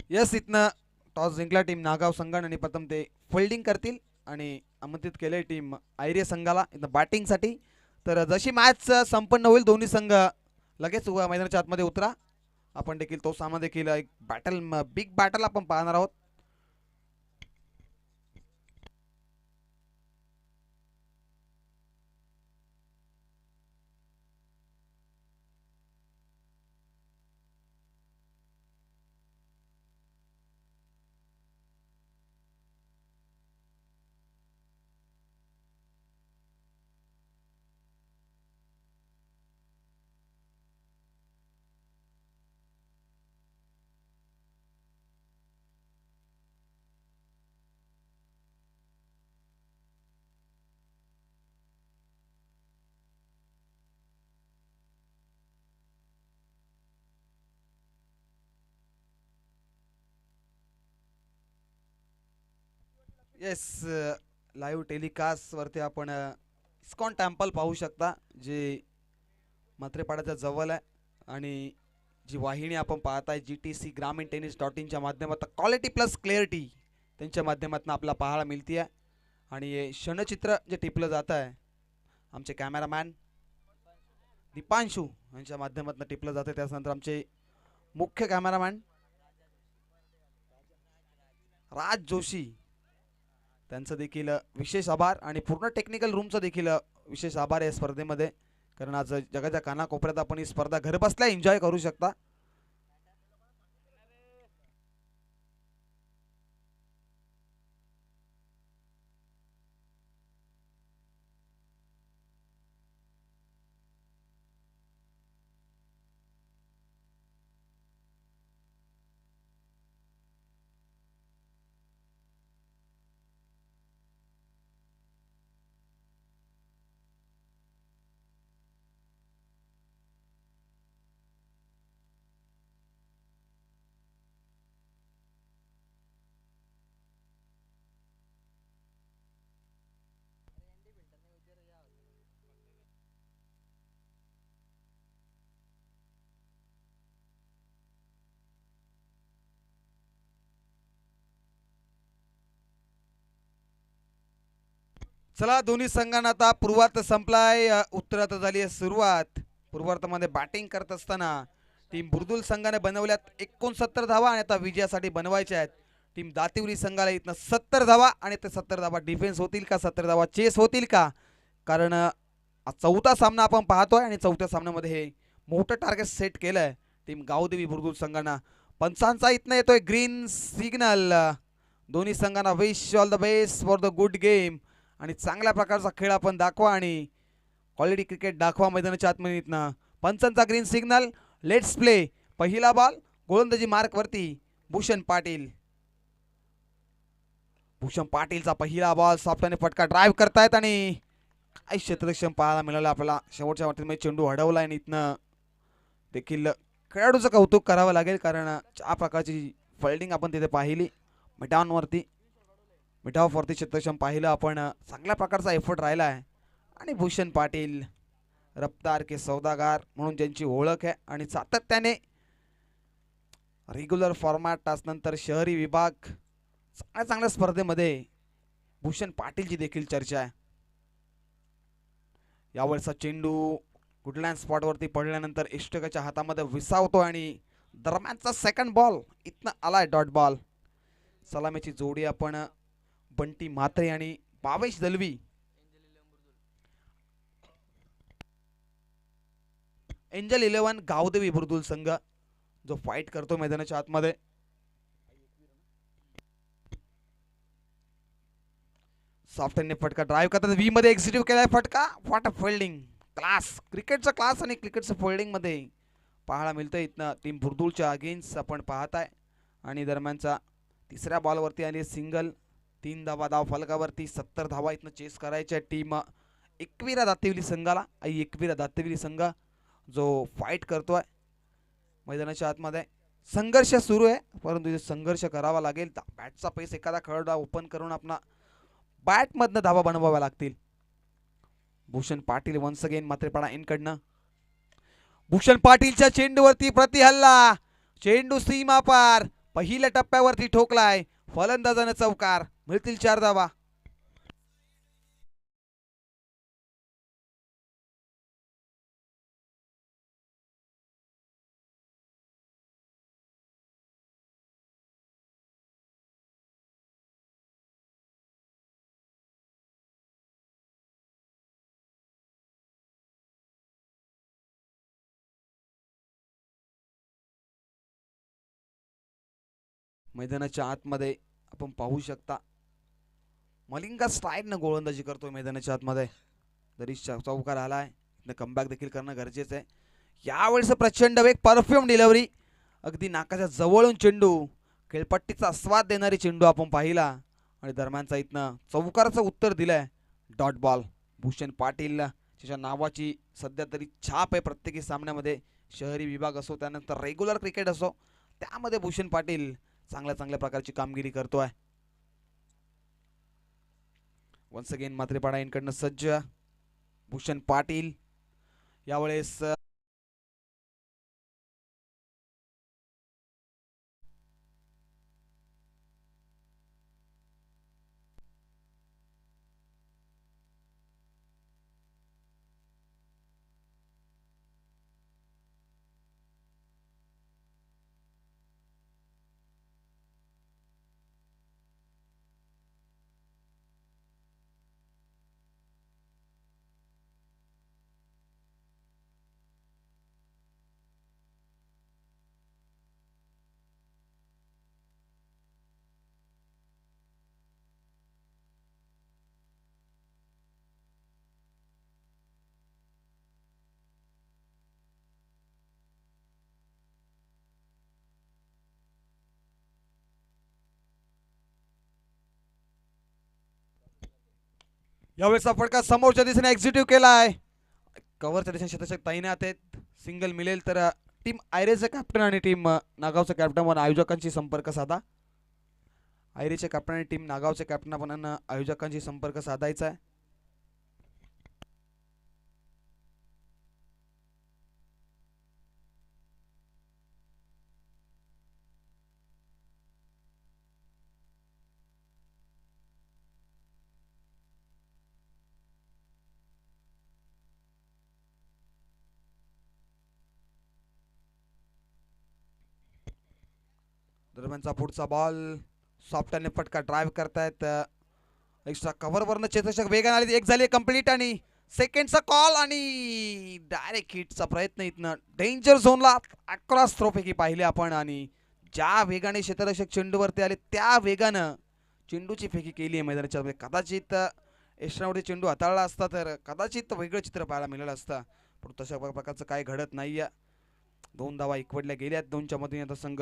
येस इथनं टॉस जिंकला टीम नागाव संघाने आणि प्रथम ते फिल्डिंग करतील आणि आमंत्रित केले टीम आयरे संघाला इथं बॅटिंगसाठी. तर जशी मॅच संपन्न होईल दोन्ही संघ लगेच मैदानाच्या आतमध्ये उतरा. आपण देखील तो सामना देखील एक बॅटल, बिग बॅटल आपण पाहणार आहोत. येस लाईव्ह टेलिकास्ट वरती आपण इस्कॉन टेम्पल पाहू शकता जे म्हात्रेपाड्याच्या जवळ आहे. आणि जी वाहिनी आपण पाहताय GTC ग्रामीण टेनिस .in च्या माध्यमातून क्वालिटी प्लस क्लिअरिटी त्यांच्या माध्यमातून आपल्याला पाहायला मिळते आहे. आणि हे क्षणचित्र जे टिपलं जात आहे आमचे कॅमेरामॅन दीपांशू यांच्या माध्यमातून टिपलं जाते. त्यानंतर आमचे मुख्य कॅमेरामॅन राज जोशी त्यांचं देखील विशेष आभार आणि पूर्ण टेक्निकल रूमचं देखील विशेष आभार या स्पर्धेमध्ये, कारण आज जगाच्या कानाकोपऱ्यात आपण ही स्पर्धा घरबसल्या एन्जॉय करू शकता. चला, दोन्ही संघांना आता पूर्वार्ध संपलाय, उत्तरार्ध झाली आहे सुरुवात. पूर्वार्धामध्ये बॅटिंग करत असताना टीम बुर्दुल संघाने बनवल्यात 69 धावा आणि आता विजयासाठी बनवायच्या आहेत. टीम दातिवली संघाला इथनं 70 धावा आणि ते 70 धावा डिफेन्स होतील का, 70 धावा चेस होतील का, कारण चौथा सामना आपण पाहतोय आणि चौथ्या सामन्यामध्ये हे मोठं टार्गेट सेट केलंय टीम गावदेवी बुर्दुल संघांना. पंचांचा इथनं येतोय ग्रीन सिग्नल. दोन्ही संघांना wish all the best for the good game आणि चांगल्या प्रकारचा खेळ आपण दाखवा आणि क्वालिटी क्रिकेट दाखवा मैदानाच्या आतमध्ये. इथनं पंचांचा ग्रीन सिग्नल. Let's play. पहिला बॉल गोलंदाजी मार्क वरती भूषण पाटील. भूषण पाटीलचा पहिला बॉल सॉफ्टने फटका ड्राईव्ह करतायत आणि काय क्षेत्ररक्षण पाहायला मिळालं आपल्याला. शेवटच्या वाटीमध्ये चेंडू हडवला आणि इथनं देखील खेळाडूचं कौतुक करावं लागेल, कारण ज्या प्रकारची फिल्डिंग आपण तिथे पाहिली मिठावरती क्षेत्ररक्षण पाहिलं आपण. चांगल्या प्रकारचा एफर्ट राहिला आहे आणि भूषण पाटील रफ्तार के सौदागार म्हणून ज्यांची ओळख आहे आणि सातत्याने रेग्युलर फॉर्मॅट नंतर शहरी विभाग चांगल्या चांगल्या स्पर्धेमध्ये भूषण पाटीलची देखील चर्चा आहे. यावेळेचा चेंडू गुडलँड स्पॉटवरती पडल्यानंतर इष्टकाच्या हातामध्ये विसावतो आणि दरम्यानचा सेकंड बॉल इथनं आलाय डॉट बॉल. सलामीची जोडी आपण बंटी म्हात्रे आणि भावेश दलवी. एंजल 11 गावदेवी बुर्दुल संघ जो फाईट करतो मैदानाच्या आतमध्ये. सॉफ्टने फटका ड्राईव्ह करतात, वी मध्ये एक्झिक्यूट केलाय फटका. व्हॉट अ फिल्डिंग, क्लास, क्रिकेटचा क्लास आणि क्रिकेटचं फिल्डिंग मध्ये पाहायला मिळतं. इथनं टीम बुर्दुलच्या अगेन्स्ट आपण पाहताय आणि दरम्यानचा तिसऱ्या बॉलवरती आली सिंगल. 3 धावा धाव फलकावरती. 70 धावा इथनं चेस करायच्या टीम एकविरा दातिवली संघाला. एकविरा दातिवली संघ जो फाईट करतोय मैदानाच्या आतमध्ये. संघर्ष सुरू आहे, परंतु संघर्ष करावा लागेल. बॅटचा पेस एखादा खेळाडू ओपन करून आपला बॅटमधनं धावा बनवाव्या लागतील. भूषण पाटील वन्स अगेन मात्रेपाडा इनकडनं. भूषण पाटीलच्या चेंडूवरती प्रतिहल्ला. चेंडू सीमा पार पहिल्या टप्प्यावरती ठोकलाय. फलंदाजाने चौकार. मिळतील 4 धावा. मैदानाच्या आतमध्ये आपण पाहू शकता मलिंगा स्ट्राईकनं गोलंदाजी करतोय मैदानाच्या आतमध्ये. जरी चौकार आलाय, कमबॅक देखील करणं गरजेचं आहे. यावेळेस प्रचंड वेग, परफ्यूम डिलिव्हरी, अगदी नाकाच्या जवळून चेंडू, खेळपट्टीचा स्वाद देणारी चेंडू आपण पाहिला आणि दरम्यानचा इथनं चौकाराचं उत्तर दिलंय डॉट बॉल. भूषण पाटील त्याच्या नावाची सध्या तरी छाप आहे प्रत्येकी सामन्यामध्ये. शहरी विभाग असो त्यानंतर रेग्युलर क्रिकेट असो, त्यामध्ये भूषण पाटील चांगल्या चांगल्या प्रकारची कामगिरी करतोय. वन्स अगेन मात्रेपाडा इनकडनं सज्ज भूषण पाटील. यावेळेस यावेळेस फटका समोरच्या दिशेने एक्झिक्यूट केलाय. कव्हरच्या दिशेने शतशक तैनात आहेत. सिंगल मिळेल तर टीम आयरेचा कॅप्टन आणि टीम नागावचा कॅप्टन व आयोजकांशी संपर्क साधा. आयरेचे कॅप्टन आणि टीम नागावचे कॅप्टन आपण आयोजकांशी संपर्क साधायचा आहे. दरम्यानचा पुढचा बॉल सॉफ्ट फटका ड्राईव्ह करतायत. एक्स्ट्रा कव्हर वरनं चेतक वेगाने आली. एक झाली कंप्लीट आणि सेकंडचा कॉल आणि डायरेक्ट हिटचा प्रयत्न इथनं डेंजर झोनला अक्रॉस थ्रोपैकी पाहिले आपण आणि ज्या वेगाने क्षेत्ररक्षक चेंडूवरती आले त्या वेगानं चेंडूची फेकी केली आहे मैदानाच्या. कदाचित एक्स्ट्रावरती चेंडू हाताळला असता तर कदाचित वेगळं चित्र पाहायला मिळालं असतं, पण तशा प्रकारचं काय घडत नाहीये. 2 धावा एकवडल्या गेल्यात. 2च्या मधून आता संघ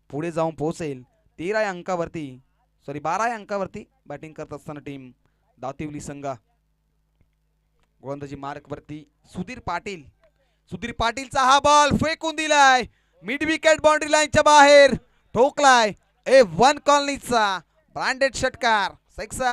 पुढे जाऊन पोहोचेल. 13 या अंकावरती, सॉरी 12 या अंकावरती बॅटिंग करत असताना टीम दातिवली संघ. गोलंदाजी मार्क वरती सुधीर पाटील. सुधीर पाटीलचा हा बॉल फेकून दिलाय मिड विकेट बाउंड्री लाईनच्या बाहेर. ठोकलाय A1 कॉलनीचा ब्रँडेड षटकार. सिक्सर.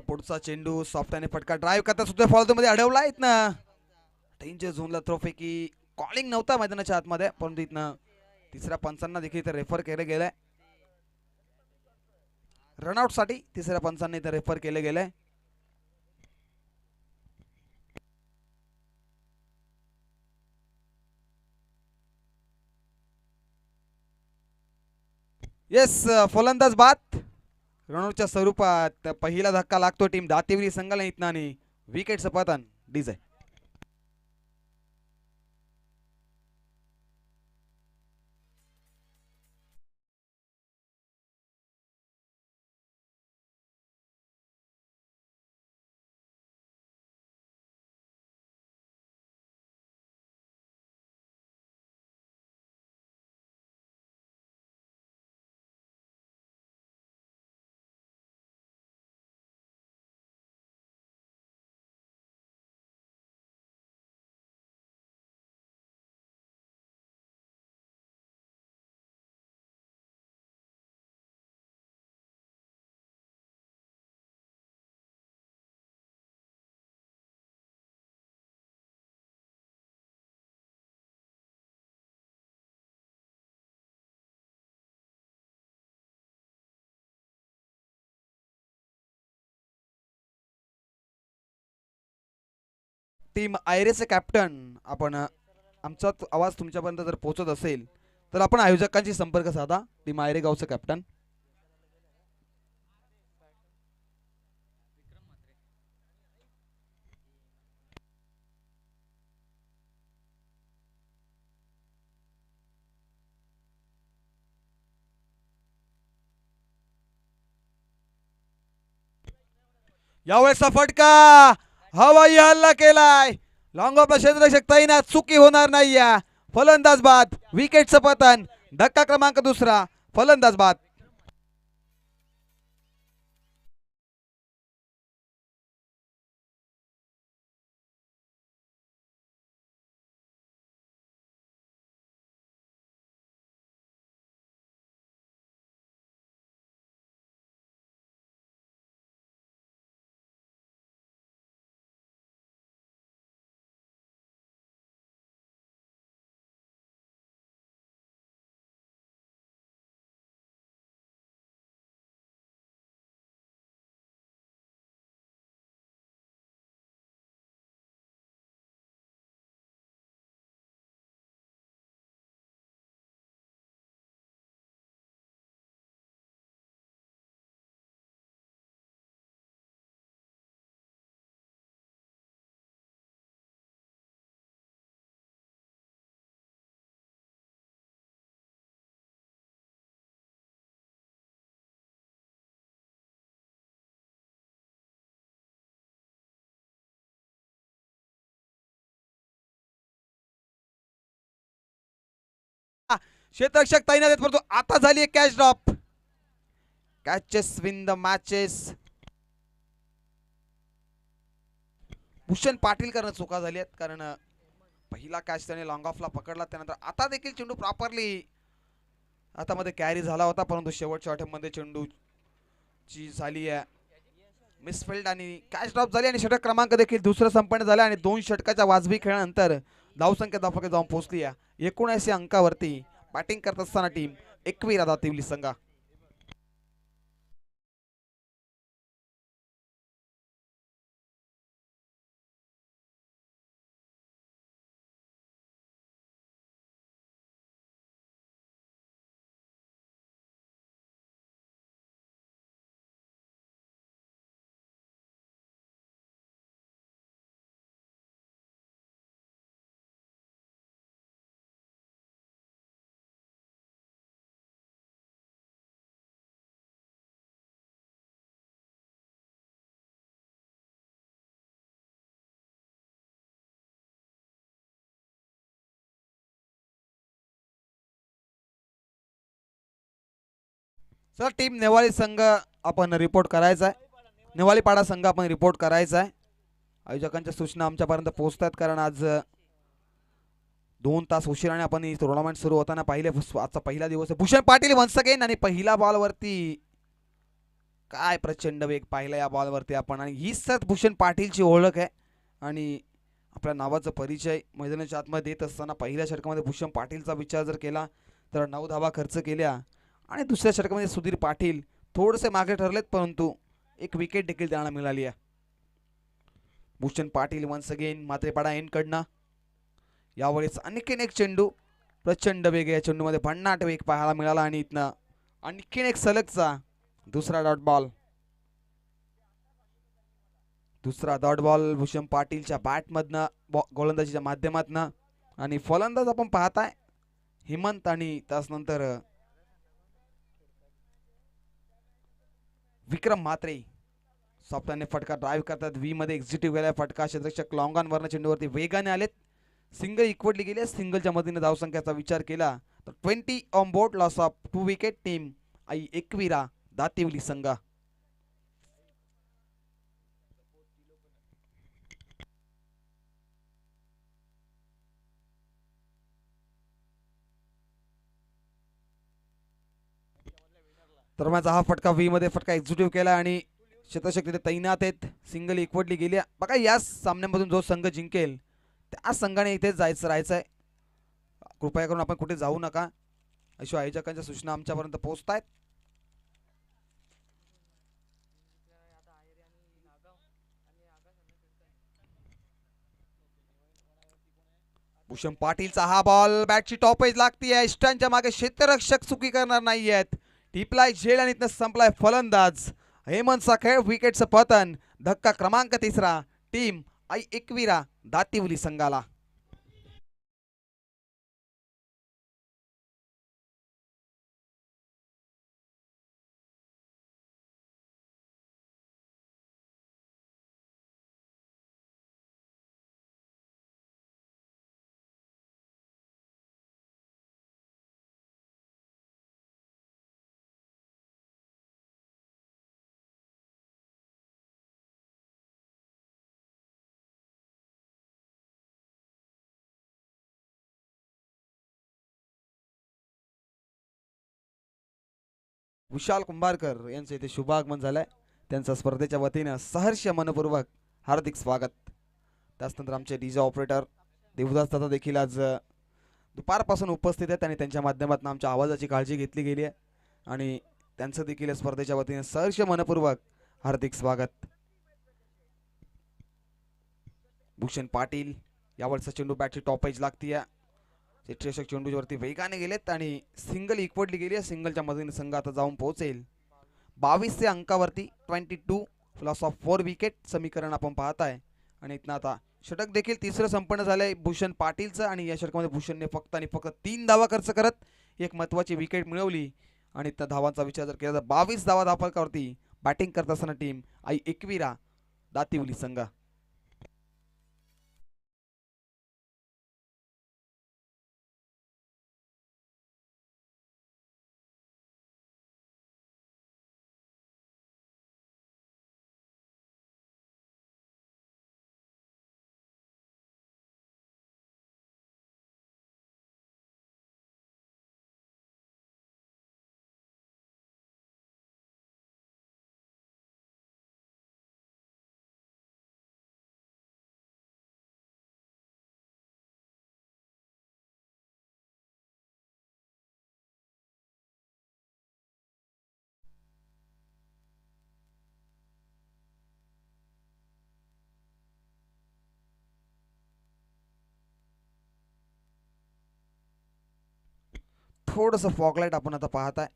पुढचा चेंडू सॉफ्ट आणि फटका ड्राईव्ह करता सुद्धा फॉलो मध्ये अडवला इथनं. डेंजर झोनला थ्रोपैकी कॉलिंग नव्हता मैदानाच्या आतमध्ये, परंतु इथनं तिसऱ्या पंचांना देखील रेफर केलं गेलंय. रनआउट साठी तिसऱ्या पंचांनी इथं रेफर केले गेले. येस, फलंदाज बाद. रनआउटच्या स्वरूपात पहिला धक्का लागतो टीम दातिवली संघाला इथनं आणि विकेटचं पतन डीजे. टीम आयरेचे कॅप्टन, आपण आमचा आवाज तुमच्यापर्यंत जर पोहोचत असेल तर आपण आयोजकांशी संपर्क साधा. टीम आयरे गावचं कॅप्टन. यावेळेसचा फटका हवाई हल्ला केलाय. लॉंग ऑफ क्षेत्ररक्षक तैनात, चुकी होणार नाही. फलंदाज बाद, विकेटचं पतन. धक्का क्रमांक दुसरा, फलंदाज बाद. क्षेत्ररक्षक तैनात आहेत, परंतु आता झाली आहे catch drop. Catches win the matches. Bhushan Patil करणं चुका झाली आहेत, कारण पहिला कॅच त्याने लॉंग ऑफला पकडला. त्यानंतर आता देखील चेंडू प्रॉपरली हातामध्ये कॅरी झाला होता, परंतु शेवटच्या अटेम्प्टमध्ये चेंडूची झाली आहे मिसफिल्ड आणि कॅच ड्रॉप झाली आणि षटक क्रमांक देखील दुसरं संपन्न झालं आणि 2 षटकाच्या वाजवी खेळानंतर धावसंख्या धावफलकात जाऊन पोहोचली आहे 79 अंकावरती. बॅटिंग करत असताना टीम एकविरा दातिवली संघ. सर टीम नेवाळी संघ आपण रिपोर्ट करायचा आहे. नेवाळीपाडा संघ आपण रिपोर्ट करायचा आहे. आयोजकांच्या सूचना आमच्यापर्यंत पोहोचतात, कारण आज 2 तास उशिराने आपण ही टुर्नामेंट सुरू होताना पाहिले. आजचा पहिला दिवस आहे. भूषण पाटील वन्स अगेन आणि पहिला बॉलवरती काय प्रचंड वेग पाहिला या बॉलवरती आपण. आणि हीच सर भूषण पाटीलची ओळख आहे आणि आपल्या नावाचा परिचय मैदानाच्या आतमध्ये देत असताना पहिल्या षटकामध्ये भूषण पाटीलचा विचार जर केला तर 9 धावा खर्च केल्या आणि दुसऱ्या षटकामध्ये सुधीर पाटील थोडेसे मागे ठरलेत, परंतु एक विकेट देखील त्यांना मिळाली आहे. Bhushan Patil once again Matrepada end कडनं यावेळेस आणखीन एक चेंडू प्रचंड वेग या चेंडूमध्ये भन्नाट वेग पाहायला मिळाला आणि इथनं आणखीन एक सलगचा दुसरा डॉट बॉल. दुसरा डॉट बॉल भूषण पाटीलच्या बॅटमधनं गोलंदाजीच्या माध्यमातनं आणि फलंदाज आपण पाहताय हेमंत आणि त्यानंतर विक्रम म्हात्रे. सॉफ्टने फटका ड्राईव्ह करतात. व्ही मध्ये एक्झिक्यूटिव्ह गेला फटका. क्षेत्ररक्षक लॉंग ऑन वरनं चेंडूवरती वेगाने आलेत. सिंगल इक्वडली गेले. सिंगलच्या मदतीने धावसंख्याचा विचार केला तर 20 on board, loss of 2 wicket. Team Aai Ekvira Dativali संघ. दरम्यानचा हा फटका व्ही मध्ये फटका एक्झिक्यूटिव्ह केला आणि क्षेत्ररक्षक तिथे तैनात आहेत. सिंगल इक्वडली गेली. बघा या सामन्यामधून जो संघ जिंकेल त्या संघाने इथेच राहायचं आहे. कृपया करून आपण कुठे जाऊ नका अशा आयोजकांच्या सूचना आमच्यापर्यंत पोहोचत आहेत. भूषण पाटीलचा हा बॉल बॅटची टॉपेज लागतीये. इष्टांच्या मागे क्षेत्ररक्षक चुकी करणार नाही आहेत. टिपलाय झेल आणि इथनं संपलाय फलंदाज. हेमंतचा खेळ, विकेटचं पतन. धक्का क्रमांक 3. टीम आई एकविरा दातिवली संघाला. विशाल कुंभारकर यांचे इथे शुभागमन झालंय. त्यांचं स्पर्धेच्या वतीनं सहर्ष मनपूर्वक हार्दिक स्वागत. त्याचनंतर आमचे डीजे ऑपरेटर देवदास दादा देखील आज दुपारपासून उपस्थित आहेत आणि त्यांच्या माध्यमातून आमच्या आवाजाची काळजी घेतली गेली आहे आणि त्यांचं देखील स्पर्धेच्या वतीने सहर्ष मनपूर्वक हार्दिक स्वागत. भूषण पाटील यावरचा चेंडू बॅटची टॉपेज लागतीये. क्षेत्ररक्षक चेंडूवरती वेगाने गेलेत आणि सिंगल इक्वडली गेली आहे. सिंगलच्या मदतीने संघ आता जाऊन पोहोचेल 22 अंकावरती. 22 लॉस ऑफ 4 विकेट समीकरण आपण पाहताय आणि इथनं आता षटक देखील तिसरं संपन्न झालंय भूषण पाटीलचं आणि या षटकामध्ये भूषणने फक्त आणि फक्त 3 धावा खर्च करत एक महत्त्वाची विकेट मिळवली आणि त्या धावांचा विचार जर केला तर 22 धावा धावफलकावरती बॅटिंग करत असताना टीम आई एकविरा दातिवली संघ. थोडंसं फॉगलाईट आपण आता पाहताय.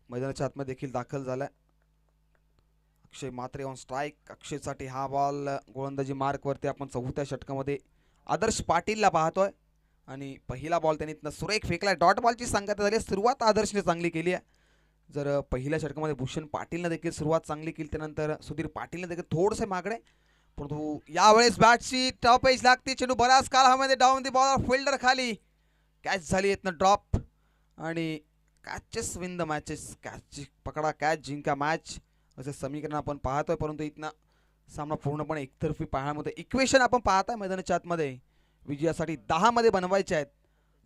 मैदानाच्या आतमध्ये देखील दाखल झालाय. अक्षय मात्रे ऑन स्ट्राईक. अक्षयसाठी हा बॉल गोलंदाजी मार्कवरती आपण चौथ्या षटकामध्ये आदर्श पाटीलला पाहतोय आणि पहिला बॉल त्यांनी इथनं सुरेख फेकलाय. डॉट बॉलची संगत झाली. सुरुवात आदर्शने चांगली केली आहे. जर पहिल्या षटकामध्ये भूषण पाटीलनं देखील सुरुवात चांगली केली त्यानंतर सुधीर पाटीलने देखील थोडंसं मागणे, परंतु यावेळेस बॅटची टॉप एज लागते. चेंडू बराच काळ हवेमध्ये डाऊन दी बॉल फिल्डर खाली कॅच झाली इथनं ड्रॉप आणि catches win the matches. Catch पकडा कॅच जिंका मॅच असं समीकरण आपण पाहतोय, परंतु इथनं सामना पूर्णपणे एकतर्फी पाहण्यामध्ये इक्वेशन आपण पाहताय. मैदानाच्या आतमध्ये विजयासाठी 10 मध्ये बनवायचे आहेत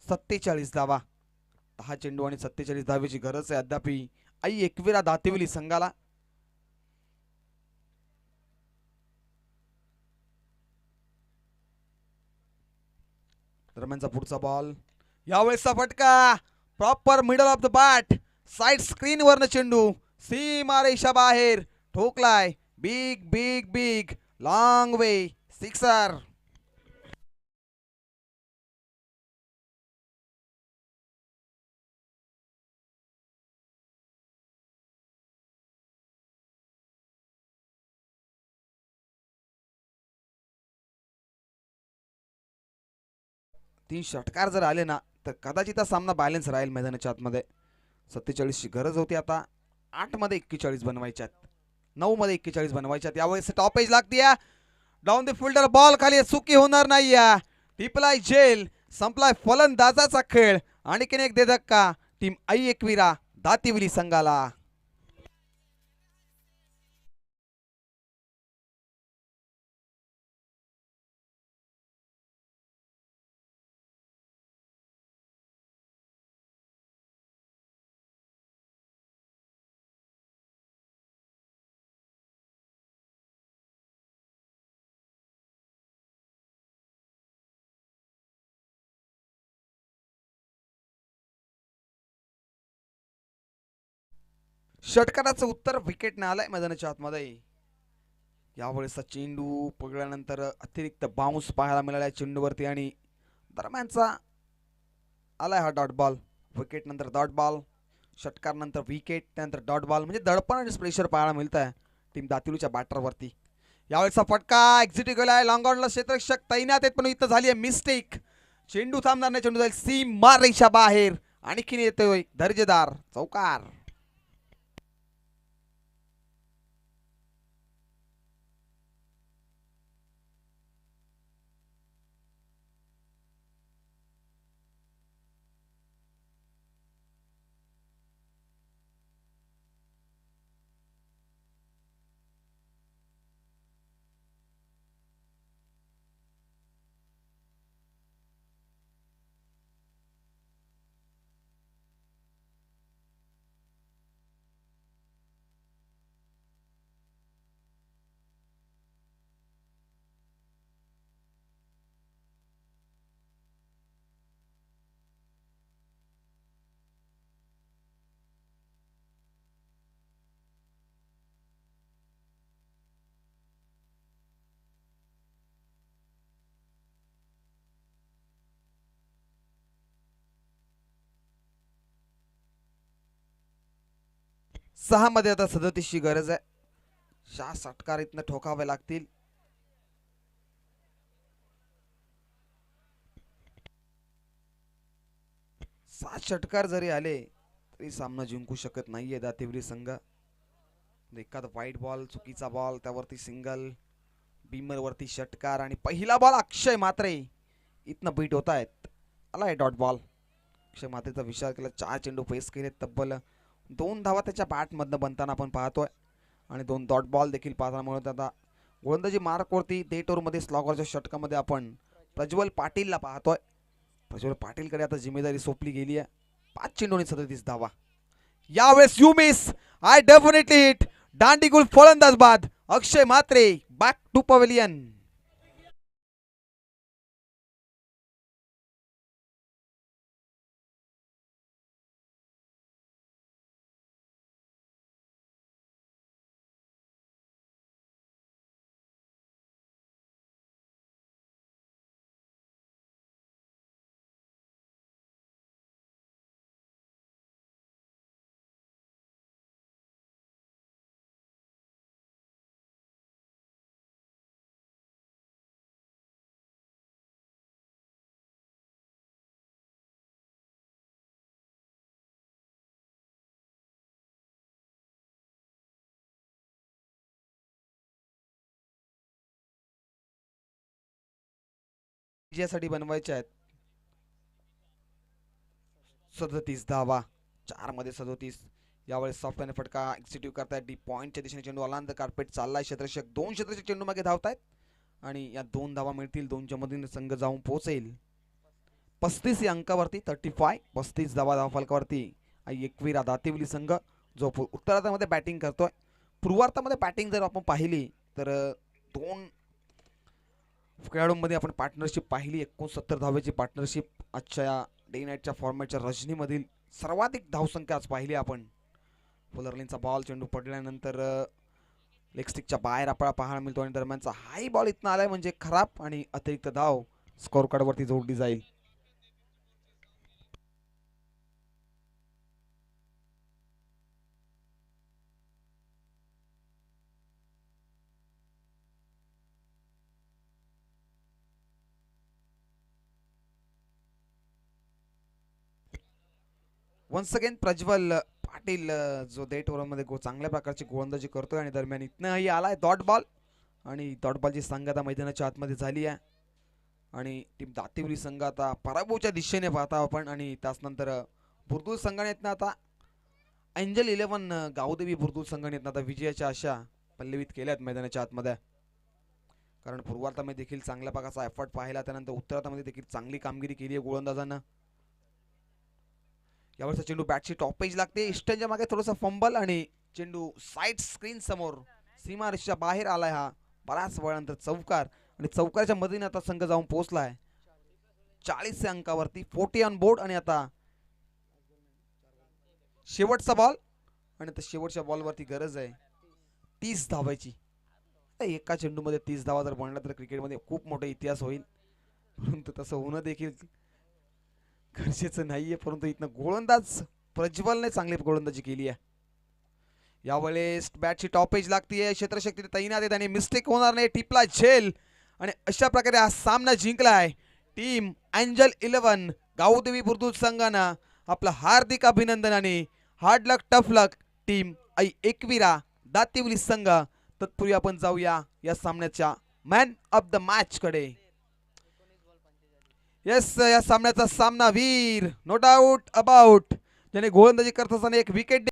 47 धावा. 10 चेंडू आणि 47 धावेची गरज आहे अद्याप आई एकविरा दातिवली संघाला. दरम्यानचा पुढचा बॉल यावेळेसचा फटका proper middle of the bat side screen वरनं चेंडू सीमा रेषा बाहेर ठोकलाय. Big big big long way sixer. तीन षटकार जर आले ना तर कदाचित हा सामना बॅलन्स राहील मैदानाच्या आतमध्ये. 47 ची गरज होती. आता 8 मध्ये 41 बनवायच्यात, 9 मध्ये 41 बनवायच्यात. यावेळेस टॉप एज लागते. डाऊन द फिल्डर बॉल खाली चुकी होणार नाही. टिपलाय जेल संपलाय फलंदाजाचा खेळ. आणखीन एक दे धक्का टीम आई एकविरा दातिवली संघाला. षटकाराचं उत्तर विकेटने आलंय मैदानाच्या आतमध्ये. यावेळेसचा चेंडू पकडल्यानंतर अतिरिक्त बाउन्स पाहायला मिळाला चेंडूवरती आणि दरम्यानचा आलाय हा डॉट बॉल. विकेट नंतर डॉट बॉल, षटकार नंतर विकेट, त्यानंतर डॉट बॉल. म्हणजे दडपण आणि प्रेशर पाहायला मिळत आहे टीम दातिवलीच्या बॅटरवरती. यावेळेसचा फटका एक्झिट गेलाय. लॉंग ऑनला क्षेत्ररक्षक तैनात आहेत पण इथं झाली आहे मिस्टेक. चेंडू थांबणार नाही. चेंडू जाईल सीमा रेषा बाहेर. आणखीन येतोय दर्जेदार चौकार. सहा मध्ये आता 37 ची गरज आहे. 6 षटकार इथनं ठोकावे लागतील. सात षटकार जरी आले तरी सामना जिंकू शकत नाहीये दातिवली संघ. एखादा वाईट बॉल, चुकीचा बॉल, त्यावरती सिंगल, बीमर वरती षटकार आणि पहिला बॉल अक्षय मात्रे इथनं बीट होत आहेत. आलाय डॉट बॉल. अक्षय मात्रेचा विचार केला 4 चेंडू फेस केले, तब्बल 2 धावा त्याच्या बॅटमधनं बनताना आपण पाहतोय आणि 2 डॉट बॉल देखील पाहायला मिळत. आता गोलंदाजी मार्कवरती डेट ओव्हरमध्ये स्लॉगरच्या षटकामध्ये आपण प्रज्वल पाटीलला पाहतोय. प्रज्वल पाटीलकडे आता जिम्मेदारी सोपली गेली आहे. 5 चेंडू आणि 37 धावा. यावेळेस you miss I definitely hit. दांडीगुल फलंदाज बाद. Akshay Matre back to pavilion. विजयासाठी बनवायचे आहेत. 37 धावा, 4 मध्ये 37. यावेळेस सॉफ्टवेअर फटका एक्झिक्यूट करतायत. डी पॉइंटच्या दिशेने चेंडू आला, कार्पेट चाललाय. क्षेत्ररक्षक 2 क्षेत्ररक्षक चेंडू मागे धावतायत आणि या 2 धावा मिळतील. 2च्या मधून संघ जाऊन पोहोचेल 35 या अंकावरती. 35 35 धावा फलकावरती. एकविरा दातिवली संघ जो उत्तरार्धामध्ये बॅटिंग करतोय. पूर्वार्धामध्ये बॅटिंग जर आपण पाहिली तर 2 खेळाडूंमध्ये आपण पार्टनरशिप पाहिली. 69 धावेची पार्टनरशिप आजच्या या डे नाईटच्या फॉर्मॅटच्या रजनीमधील सर्वाधिक धावसंख्या आज पाहिली आपण. फुलरलिनचा बॉल चेंडू पडल्यानंतर लेग स्टिकच्या बाहेर आपल्याला पाहायला मिळतो आणि दरम्यानचा हाय बॉल इथनं आलाय म्हणजे खराब आणि अतिरिक्त धाव स्कोर कार्डवरती जोडली जाईल. वन्स अगेन प्रज्वल पाटील जो डेट ओव्हरमध्ये चांगल्या प्रकारची गोलंदाजी करतोय आणि दरम्यान इथनंही आलाय डॉट बॉल आणि डॉट बॉलची सांगता मैदानाच्या आतमध्ये झाली आहे आणि टीम दातिवली संघ आता पराभवच्या दिशेने पाहता आपण. आणि त्याचनंतर बुर्दुल संघाने येत ना आता एंजल 11 गावदेवी बुर्दुल संघाने येत ना आता विजयाच्या आशा पल्लवित केल्यात मैदानाच्या आतमध्ये. कारण पूर्वार्धामध्ये देखील चांगल्या प्रकारचा एफर्ट पाहिला, त्यानंतर उत्तरार्धामध्ये देखील चांगली कामगिरी केली आहे गोलंदाजांना. यावरचा चेंडू बॅटची टॉप पेज लागते. इस्टनच्या मागे थोडासा फंबल आणि चेंडू साइड स्क्रीन समोर सीमारेषेच्या बाहेर आलाय. हा बराच वेळानंतर चौकार आणि चौकारच्या मधीने आता संघ जाऊन पोहोचलाय 40 अंकावरती. 40 ऑन बोर्ड आणि आता शेवटचा बॉल आणि आता शेवटच्या बॉलवरती गरज आहे 30 धावायची. एका चेंडूमध्ये 30 धावा जर बनला तर क्रिकेटमध्ये खूप मोठा इतिहास होईल, परंतु तसं होणं देखील गरजेचं नाहीये. परंतु इथनं गोलंदाज प्रज्वलने चांगली गोलंदाजी केली आहे. यावेळेस बॅटची टॉपेज लागतीये. क्षेत्रशक्ती तैनात आहेत आणि मिस्टेक होणार नाही. टिपला झेल आणि अशा प्रकारे हा सामना जिंकलाय टीम एंजल 11 गावदेवी बुर्दुल संघानं. आपलं हार्दिक अभिनंदन आणि हार्ड लक टफ लक टीम एकविरा दातिवली संघ. तत्पूर्वी आपण जाऊया या सामन्याच्या मॅन ऑफ द मॅच कडे. येस, या सामन्याचा सामनावीर नो डाऊट अबाउट ज्याने गोलंदाजी करत असताना एक विकेट